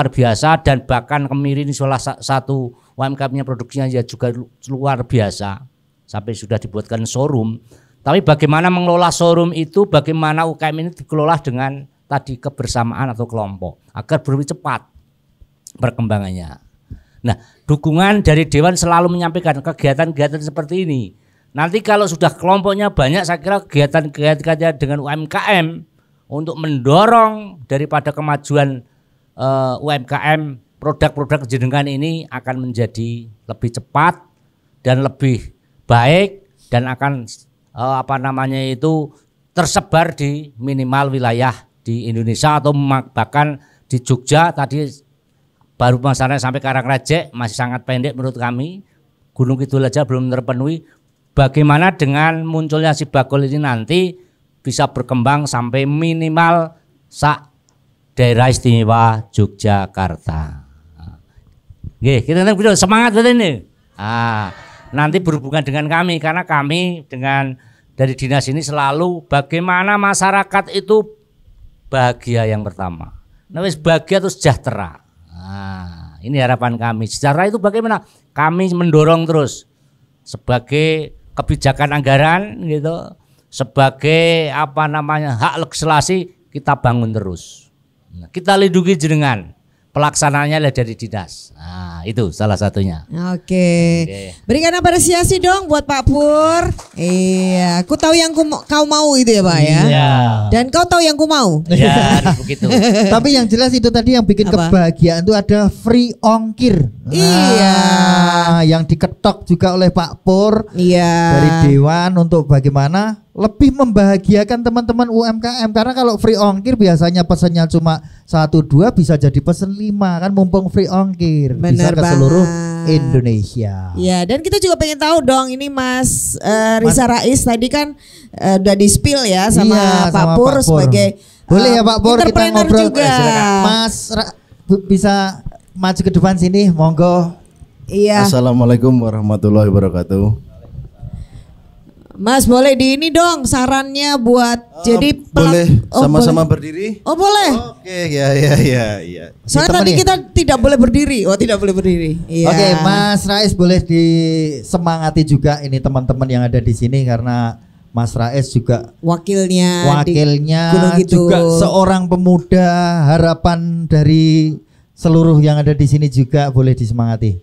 biasa dan bahkan Kemiri ini salah satu UMKM-nya produksinya ya juga luar biasa sampai sudah dibuatkan showroom. Tapi bagaimana mengelola showroom itu, bagaimana UKM ini dikelola dengan tadi kebersamaan atau kelompok agar lebih cepat perkembangannya. Nah, dukungan dari Dewan selalu menyampaikan kegiatan-kegiatan seperti ini. Nanti kalau sudah kelompoknya banyak, saya kira kegiatan-kegiatan dengan UMKM untuk mendorong daripada kemajuan UMKM, produk-produk jenengan ini akan menjadi lebih cepat dan lebih baik dan akan tersebar di minimal wilayah di Indonesia atau bahkan di Jogja tadi baru masalahnya sampai Karangrajek masih sangat pendek menurut kami. Gunung Kidul aja belum terpenuhi. Bagaimana dengan munculnya si Bakul ini nanti bisa berkembang sampai minimal daerah istimewa Yogyakarta. Oke, kita semangat betul ini. Nanti berhubungan dengan kami karena kami dengan dari dinas ini selalu bagaimana masyarakat itu bahagia yang pertama. Nah, bahagia itu sejahtera. Ini harapan kami. Sejahtera itu bagaimana? Kami mendorong terus sebagai kebijakan anggaran gitu, sebagai hak legislasi kita bangun terus. Nah, kita lindungi jenengan. Pelaksananya adalah dari dinas. Nah, itu salah satunya. Oke. Berikan apresiasi dong buat Pak Pur. Iya, aku tahu yang kau mau itu ya Pak ya. Iya. Dan kau tahu yang ku mau. Ya, begitu. Tapi yang jelas itu tadi yang bikin kebahagiaan itu ada free ongkir. Iya. Yang diketok juga oleh Pak Pur. Iya. Dari Dewan untuk bagaimana lebih membahagiakan teman-teman UMKM, karena kalau free ongkir biasanya pesannya cuma 1-2 bisa jadi pesen 5 kan, mumpung free ongkir bisa ke seluruh Indonesia. Ya, dan kita juga pengen tahu dong, ini Mas Risa Rais tadi kan udah di spill ya sama Pak Pur sebagai boleh ya Pak Pur kita ngobrol juga. Mas bisa maju ke depan sini, monggo. Iya. Assalamualaikum warahmatullahi wabarakatuh. Mas boleh di ini dong sarannya buat jadi boleh sama-sama berdiri? Oh boleh. Oke, ya. Soalnya tadi kita tidak boleh berdiri. Oh tidak boleh berdiri. Iya. Oke, Mas Rais boleh disemangati juga ini teman-teman yang ada di sini, karena Mas Rais juga wakilnya juga seorang pemuda harapan dari seluruh yang ada di sini, juga boleh disemangati.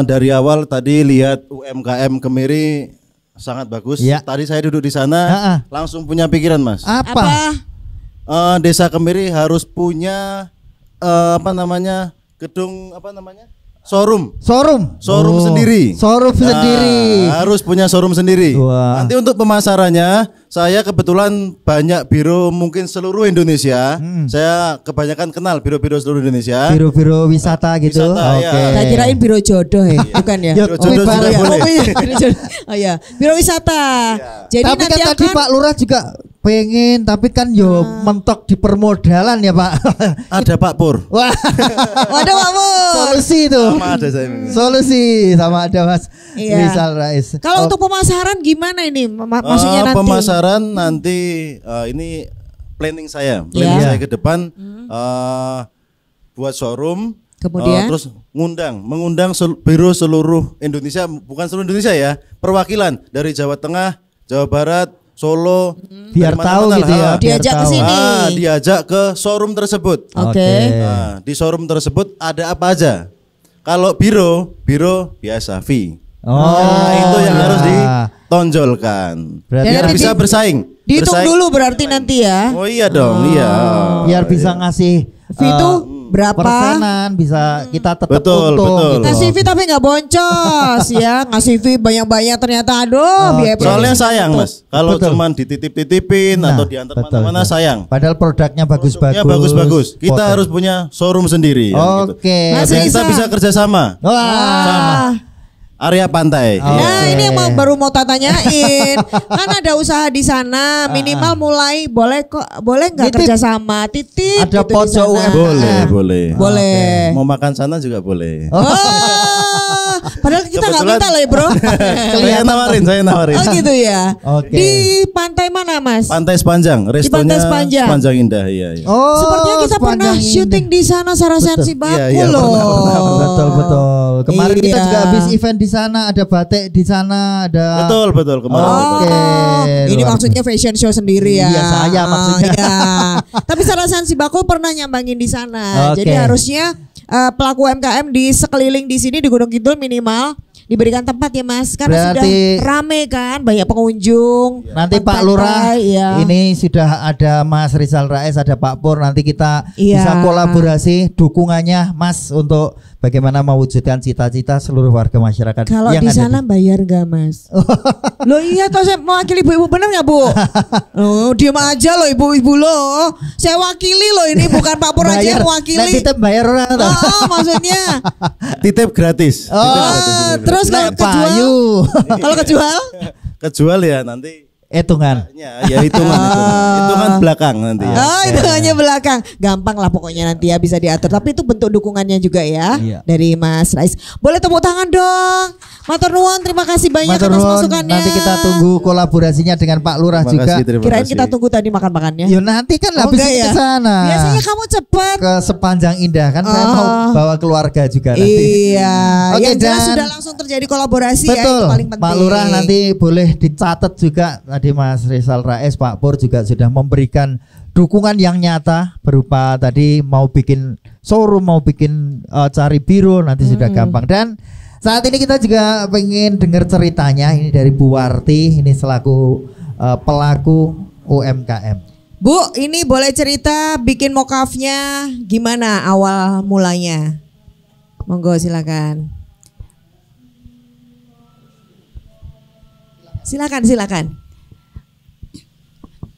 Dari awal tadi lihat UMKM Kemiri sangat bagus. Ya. Tadi saya duduk di sana langsung punya pikiran, Mas. Apa? Desa Kemiri harus punya gedung showroom sendiri. Sendiri. Harus punya showroom sendiri. Wah. Nanti untuk pemasarannya, saya kebetulan banyak biro mungkin seluruh Indonesia. Saya kebanyakan kenal biro-biro seluruh Indonesia. Biro-biro wisata gitu. Oke. Saya kirain biro jodoh ya, bukan ya? Biro jodoh juga boleh. Biro wisata. Jadi tapi nanti kan tadi Pak Lurah juga pengen, tapi kan mentok di permodalan ya Pak. Ada Pak Pur. Wah. Ada Pak Pur. Sama Solusi itu. ada saya. Solusi sama ada Mas Rizal Rais. Kalau untuk pemasaran gimana ini? Maksudnya nanti pemasaran nanti ini planning saya saya ke depan buat showroom. Kemudian terus mengundang biro seluruh Indonesia, bukan seluruh Indonesia ya, perwakilan dari Jawa Tengah, Jawa Barat, Solo, biar tahu gitu ya, diajak ke sini. Diajak ke showroom tersebut. Oke. Di showroom tersebut ada apa aja? Kalau biro biasa fee. Itu yang harus ditonjolkan. Biar bisa bersaing. Dihitung dulu berarti nanti ya. Oh iya dong, iya. Biar bisa ngasih fee itu berapa persenan, bisa kita tetap betul. Ngasih fee tapi nggak boncos ya, ngasih fee banyak-banyak ternyata biaya soalnya sayang Mas, kalau cuman dititip-titipin atau diantar mana-mana sayang. Padahal produknya bagus-bagus. Ya bagus-bagus. Kita harus punya showroom sendiri. Oke. Kita bisa kerjasama. Wah. Area pantai. Nah ini yang baru mau tanyain. Kan ada usaha di sana, minimal mulai boleh nggak kerjasama titip? Ada gitu pojok UMKM. Boleh. Mau makan sana juga boleh. Padahal kita nggak minta loh ya bro. Saya nawarin. Oh gitu ya. Oke. Di pantai mana Mas? Pantai Sepanjang. Restonya Sepanjang. Sepanjang Indah. Iya. Oh, sepertinya kita pernah syuting di sana Sarasen Sibakul loh. Betul. Kemarin kita juga habis event di sana, ada batik di sana, ada. Betul kemarin. Oke. Ini maksudnya fashion show sendiri ya. Iya, saya maksudnya. Iya. Tapi Sarasen Sibakul pernah nyambangin di sana. Jadi harusnya pelaku UMKM di sekeliling di sini di Gunung Kidul minimal diberikan tempat ya Mas, karena sudah rame kan, banyak pengunjung. Nanti Pak Lurah ini sudah ada Mas Rizal Rais, ada Pak Pur, nanti kita bisa kolaborasi dukungannya Mas untuk bagaimana mewujudkan cita-cita seluruh warga masyarakat. Kalau di sana bayar gak Mas? Loh iya toh, saya mewakili ibu-ibu, bener gak Bu? Oh diam aja loh ibu-ibu loh. Saya wakili loh, ini bukan Pak Pur aja yang mewakili. Titip bayar orang. Maksudnya titip gratis. Terus kalau kejual ya nanti hitungan. Ya hitungan belakang nanti ya. Hitungannya belakang. Gampang lah pokoknya nanti ya, bisa diatur. Tapi itu bentuk dukungannya juga ya dari Mas Rais. Boleh tepuk tangan dong. Matur nuwun, terima kasih banyak atas masukannya. Nanti kita tunggu kolaborasinya dengan Pak Lurah juga. Kirain kita tunggu tadi makan-makannya. Ya nanti kan habis ke sana. Biasanya kamu cepat ke Sepanjang Indah kan, saya mau bawa keluarga juga nanti. Iya. Oke, dan sudah langsung terjadi kolaborasi ya, itu paling penting. Pak Lurah nanti boleh dicatat juga, tadi Mas Rizal Rais, Pak Pur juga sudah memberikan dukungan yang nyata berupa tadi mau bikin showroom, mau bikin cari biro, nanti sudah gampang. Dan saat ini kita juga pengen dengar ceritanya ini dari Bu Warti, ini selaku pelaku UMKM. Bu, ini boleh cerita bikin mokafnya gimana awal mulanya? Monggo silakan.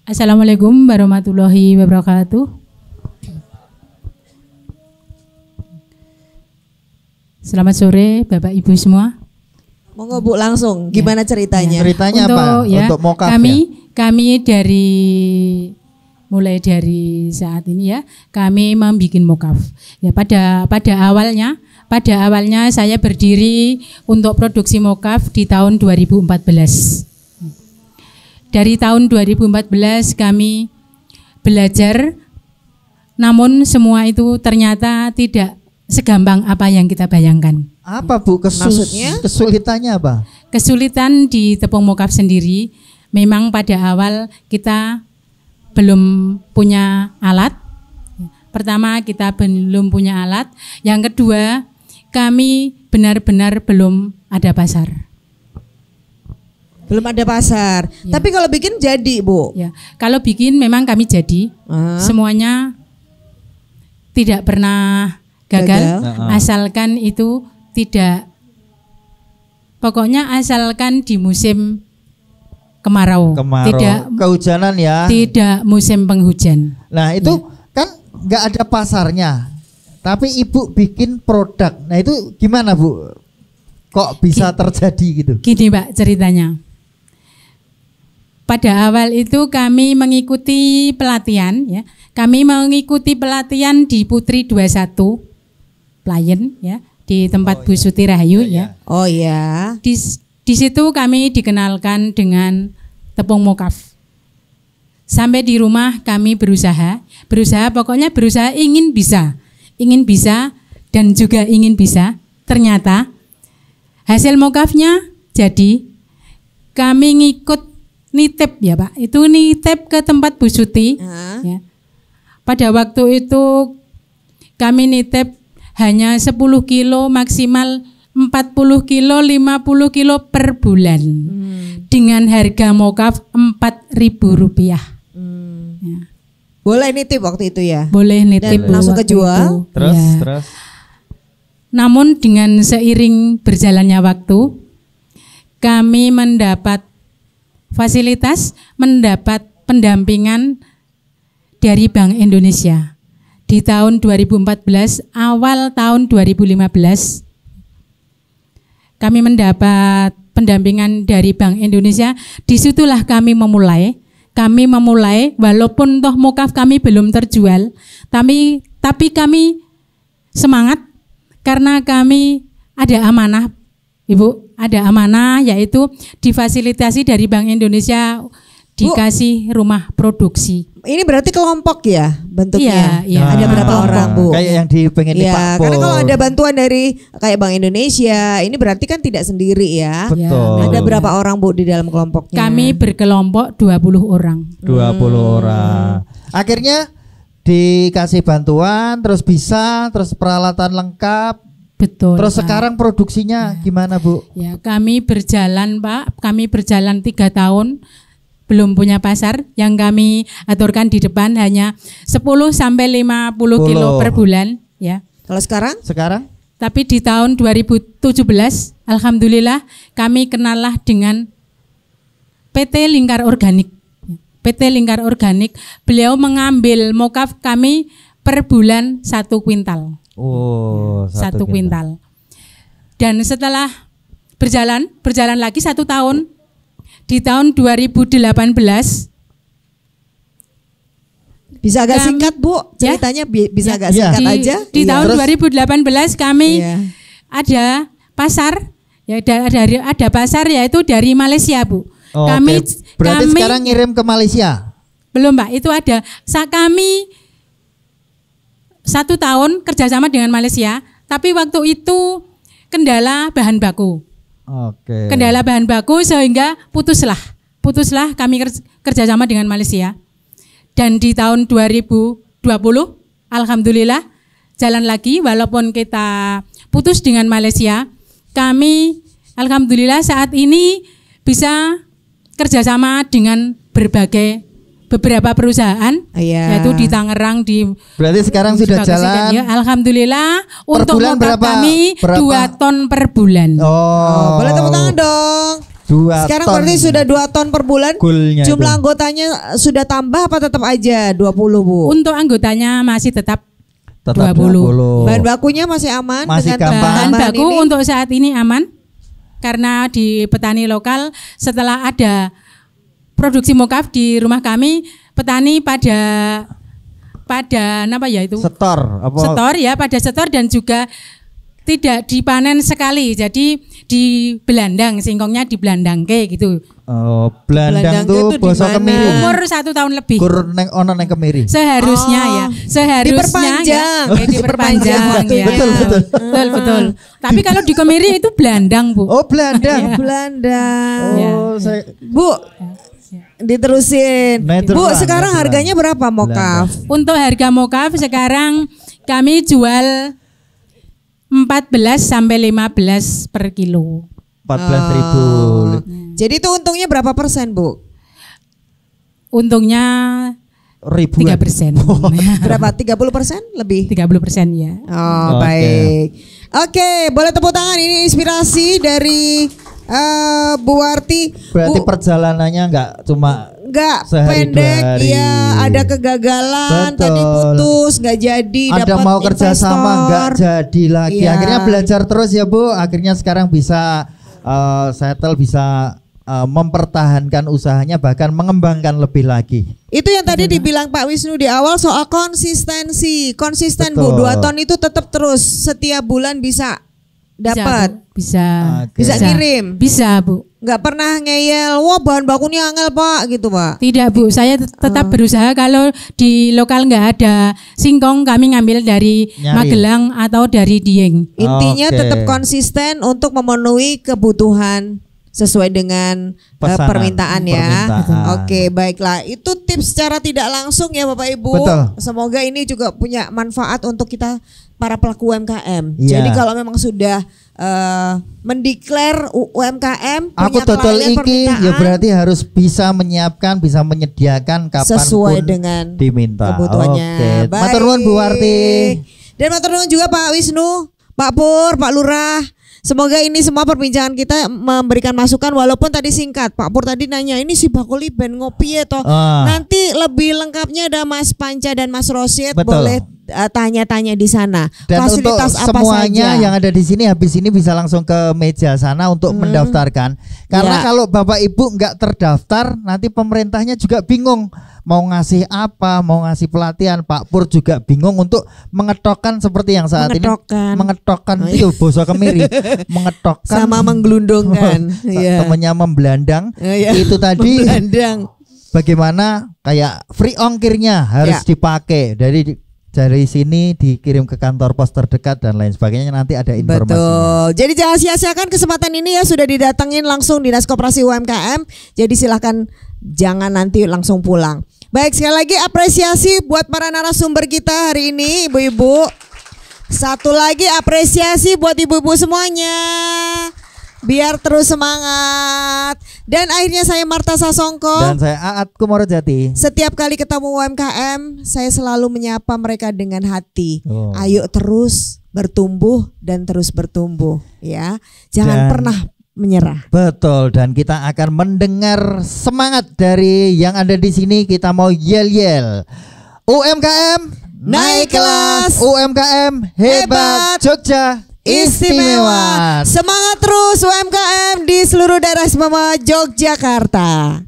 Assalamualaikum warahmatullahi wabarakatuh. Selamat sore Bapak Ibu semua. Monggo Bu langsung, gimana ceritanya? Ceritanya apa? Untuk mokaf kami mulai dari saat ini ya, kami membuat mokaf. Ya pada awalnya saya berdiri untuk produksi mokaf di tahun 2014. Dari tahun 2014 kami belajar, namun semua itu ternyata tidak segampang apa yang kita bayangkan. Apa Bu maksudnya? Kesulitannya apa? Kesulitan di tepung mokaf sendiri, memang pada awal kita belum punya alat. Pertama kita belum punya alat, yang kedua kami benar-benar belum ada pasar. Belum ada pasar. Ya. Tapi kalau bikin jadi, Bu. Ya, kalau bikin memang kami jadi. Semuanya tidak pernah gagal. Asalkan itu tidak, pokoknya asalkan di musim kemarau. Tidak kehujanan ya. Tidak musim penghujan. Nah, itu kan nggak ada pasarnya. Tapi Ibu bikin produk. Nah, itu gimana, Bu? Kok bisa terjadi gitu? Gini, Pak, ceritanya. Pada awal itu kami mengikuti pelatihan ya. Kami mengikuti pelatihan di Putri 21 Playen ya, di tempat Bu Suti Rahayu ya. Oh ya. Di situ kami dikenalkan dengan tepung mokaf. Sampai di rumah kami berusaha pokoknya berusaha ingin bisa dan juga ingin bisa. Ternyata hasil mokafnya jadi, kami ngikut nitip ya Pak, itu nitip ke tempat Bu Suti ya. Pada waktu itu kami nitip hanya 10 kilo, maksimal 40 kilo, 50 kilo per bulan dengan harga mokaf Rp4.000 ya. Boleh nitip waktu itu ya? Boleh nitip. Dan langsung kejual? Terus? Namun dengan seiring berjalannya waktu, kami mendapat fasilitas, mendapat pendampingan dari Bank Indonesia. Di tahun 2014, awal tahun 2015, kami mendapat pendampingan dari Bank Indonesia. Disitulah kami memulai walaupun toh mokaf kami belum terjual, tapi kami semangat karena kami ada amanah, Ibu, ada amanah, yaitu difasilitasi dari Bank Indonesia, dikasih rumah produksi. Ini berarti kelompok ya bentuknya? Iya. Ada berapa orang, Bu? Kayak yang pengen di Pak Pol. Karena kalau ada bantuan dari kayak Bank Indonesia, ini berarti kan tidak sendiri ya. Betul. Ada berapa orang, Bu, di dalam kelompoknya? Kami berkelompok 20 orang. 20 orang. Akhirnya dikasih bantuan, terus peralatan lengkap. Betul. Terus Pak, sekarang produksinya gimana, Bu? Ya, kami berjalan, Pak. Kami berjalan 3 tahun. Belum punya pasar. Yang kami aturkan di depan hanya 10 sampai 50 kilo per bulan, ya. Kalau sekarang? Sekarang? Tapi di tahun 2017, alhamdulillah kami kenallah dengan PT Lingkar Organik. PT Lingkar Organik, beliau mengambil mokaf kami per bulan 1 kuintal. Oh, 1 kuintal. Dan setelah berjalan lagi 1 tahun, di tahun 2018. Bisa agak singkat, Bu, ceritanya bisa agak singkat aja. Di tahun 2018 kami ada pasar, ya ada pasar, yaitu dari Malaysia, Bu. Oh, berarti sekarang ngirim ke Malaysia? Belum, Mbak, itu ada. Kami 1 tahun kerjasama dengan Malaysia, tapi waktu itu kendala bahan baku. Oke. Kendala bahan baku sehingga putuslah kami kerjasama dengan Malaysia. Dan di tahun 2020, alhamdulillah jalan lagi, walaupun kita putus dengan Malaysia, kami alhamdulillah saat ini bisa kerjasama dengan beberapa perusahaan, yaitu di Tangerang, berarti sekarang sudah jalan. Ya, alhamdulillah untuk mokaf kami 2 ton per bulan. Boleh tepuk tangan dong. 2 Sekarang ton. berarti sudah 2 ton per bulan. Goalnya Jumlah itu. anggotanya sudah tambah apa tetap aja 20, Bu? Untuk anggotanya masih tetap 20. 20. Bahan bakunya masih aman Masih dengan gampang. Bahan bahan baku ini? untuk saat ini aman karena di petani lokal setelah ada produksi mokaf di rumah kami, petani pada apa ya itu? Setor apa? Setor ya, pada setor dan juga tidak dipanen sekali. Jadi di belandang, singkongnya di belandangke gitu. Oh, belandang Belandang tuh itu di basa mana? Kemiri. Umur 1 tahun lebih. Kur neng ono neng Kemiri. Seharusnya Oh, ya, seharusnya diperpanjang. ya, diperpanjang waktunya. ya. Betul. Betul. Tapi kalau di Kemiri itu belandang, Bu. Oh, belandang. Belandang. Oh, saya Bu, diterusin. Bu, sekarang harganya berapa mokaf? Untuk harga mokaf sekarang kami jual 14 sampai 15 per kilo. 14.000. Jadi itu untungnya berapa persen, Bu? Untungnya Ribuan. 3%. Berapa? 30% lebih? 30% ya. Oh, Oke. baik. Oke, boleh tepuk tangan, ini inspirasi dari Bu Warti. Berarti Bu, perjalanannya enggak cuma nggak sehari, pendek, 2 hari. ya ada kegagalan, Betul. tadi putus, nggak jadi, ada dapat mau kerja sama investor. enggak jadi lagi. Iya. Akhirnya belajar terus ya, Bu. Akhirnya sekarang bisa settle, bisa mempertahankan usahanya, bahkan mengembangkan lebih lagi. Itu yang tadi dibilang Pak Wisnu di awal soal konsistensi. Konsisten, Bu, Betul. 2 ton itu tetap terus setiap bulan bisa dapat. Bisa. Bisa ngirim. Bisa, Bu. Nggak pernah ngeyel, wah bahan bakunya angel Pak gitu Pak. Tidak, Bu, saya tetap berusaha. Kalau di lokal nggak ada singkong, kami ngambil dari Nyari. Magelang atau dari Dieng. Intinya tetap konsisten untuk memenuhi kebutuhan sesuai dengan Pesanan, permintaan ya. permintaan. Oke, baiklah. Itu tips secara tidak langsung ya Bapak Ibu. Betul. Semoga ini juga punya manfaat untuk kita para pelaku UMKM. Iya. Jadi kalau memang sudah mendeklar UMKM, Aku punya total klien iki permintaan, ya berarti harus bisa menyiapkan, bisa menyediakan kapan sesuai dengan diminta. kebutuhannya. Oke. Baik. Matur nuwun Bu Warti. Dan matur nuwun juga Pak Wisnu, Pak Pur, Pak Lurah. Semoga ini semua perbincangan kita memberikan masukan walaupun tadi singkat. Pak Pur tadi nanya ini si Bakuli ben ngopi ya toh. Nanti lebih lengkapnya ada Mas Panca dan Mas Rosyid. Betul. Boleh tanya-tanya di sana. Dan Fasilitas untuk apa semuanya saja? yang ada di sini habis ini bisa langsung ke meja sana untuk mendaftarkan. Karena Ya. kalau Bapak Ibu nggak terdaftar, nanti pemerintahnya juga bingung mau ngasih apa, mau ngasih pelatihan. Pak Pur juga bingung untuk mengetokkan seperti yang saat Mengetokkan. ini. Mengetokkan Oh, itu boso Kemiri. Mengetokkan Sama menggelundungkan. Iya. temennya membelandang. Iya. Itu tadi Membelandang. bagaimana kayak free ongkirnya harus Ya. dipakai dari sini dikirim ke kantor pos terdekat dan lain sebagainya, nanti ada informasinya. Betul. Jadi jangan sia-siakan kesempatan ini ya, sudah didatengin langsung Dinas Koperasi UMKM. Jadi silahkan jangan nanti langsung pulang. Baik, sekali lagi apresiasi buat para narasumber kita hari ini, ibu-ibu. Satu lagi apresiasi buat ibu-ibu semuanya. Biar terus semangat. Dan akhirnya saya Marta Sasongko. Dan saya Aat Kumorojati. Setiap kali ketemu UMKM, saya selalu menyapa mereka dengan hati. Oh. Ayo terus bertumbuh dan terus bertumbuh, ya. Jangan Dan- pernah menyerah. Betul, dan kita akan mendengar semangat dari yang ada di sini. Kita mau yel-yel. UMKM Naik kelas. UMKM hebat, Jogja istimewa. Semangat terus UMKM di seluruh daerah istimewa Yogyakarta.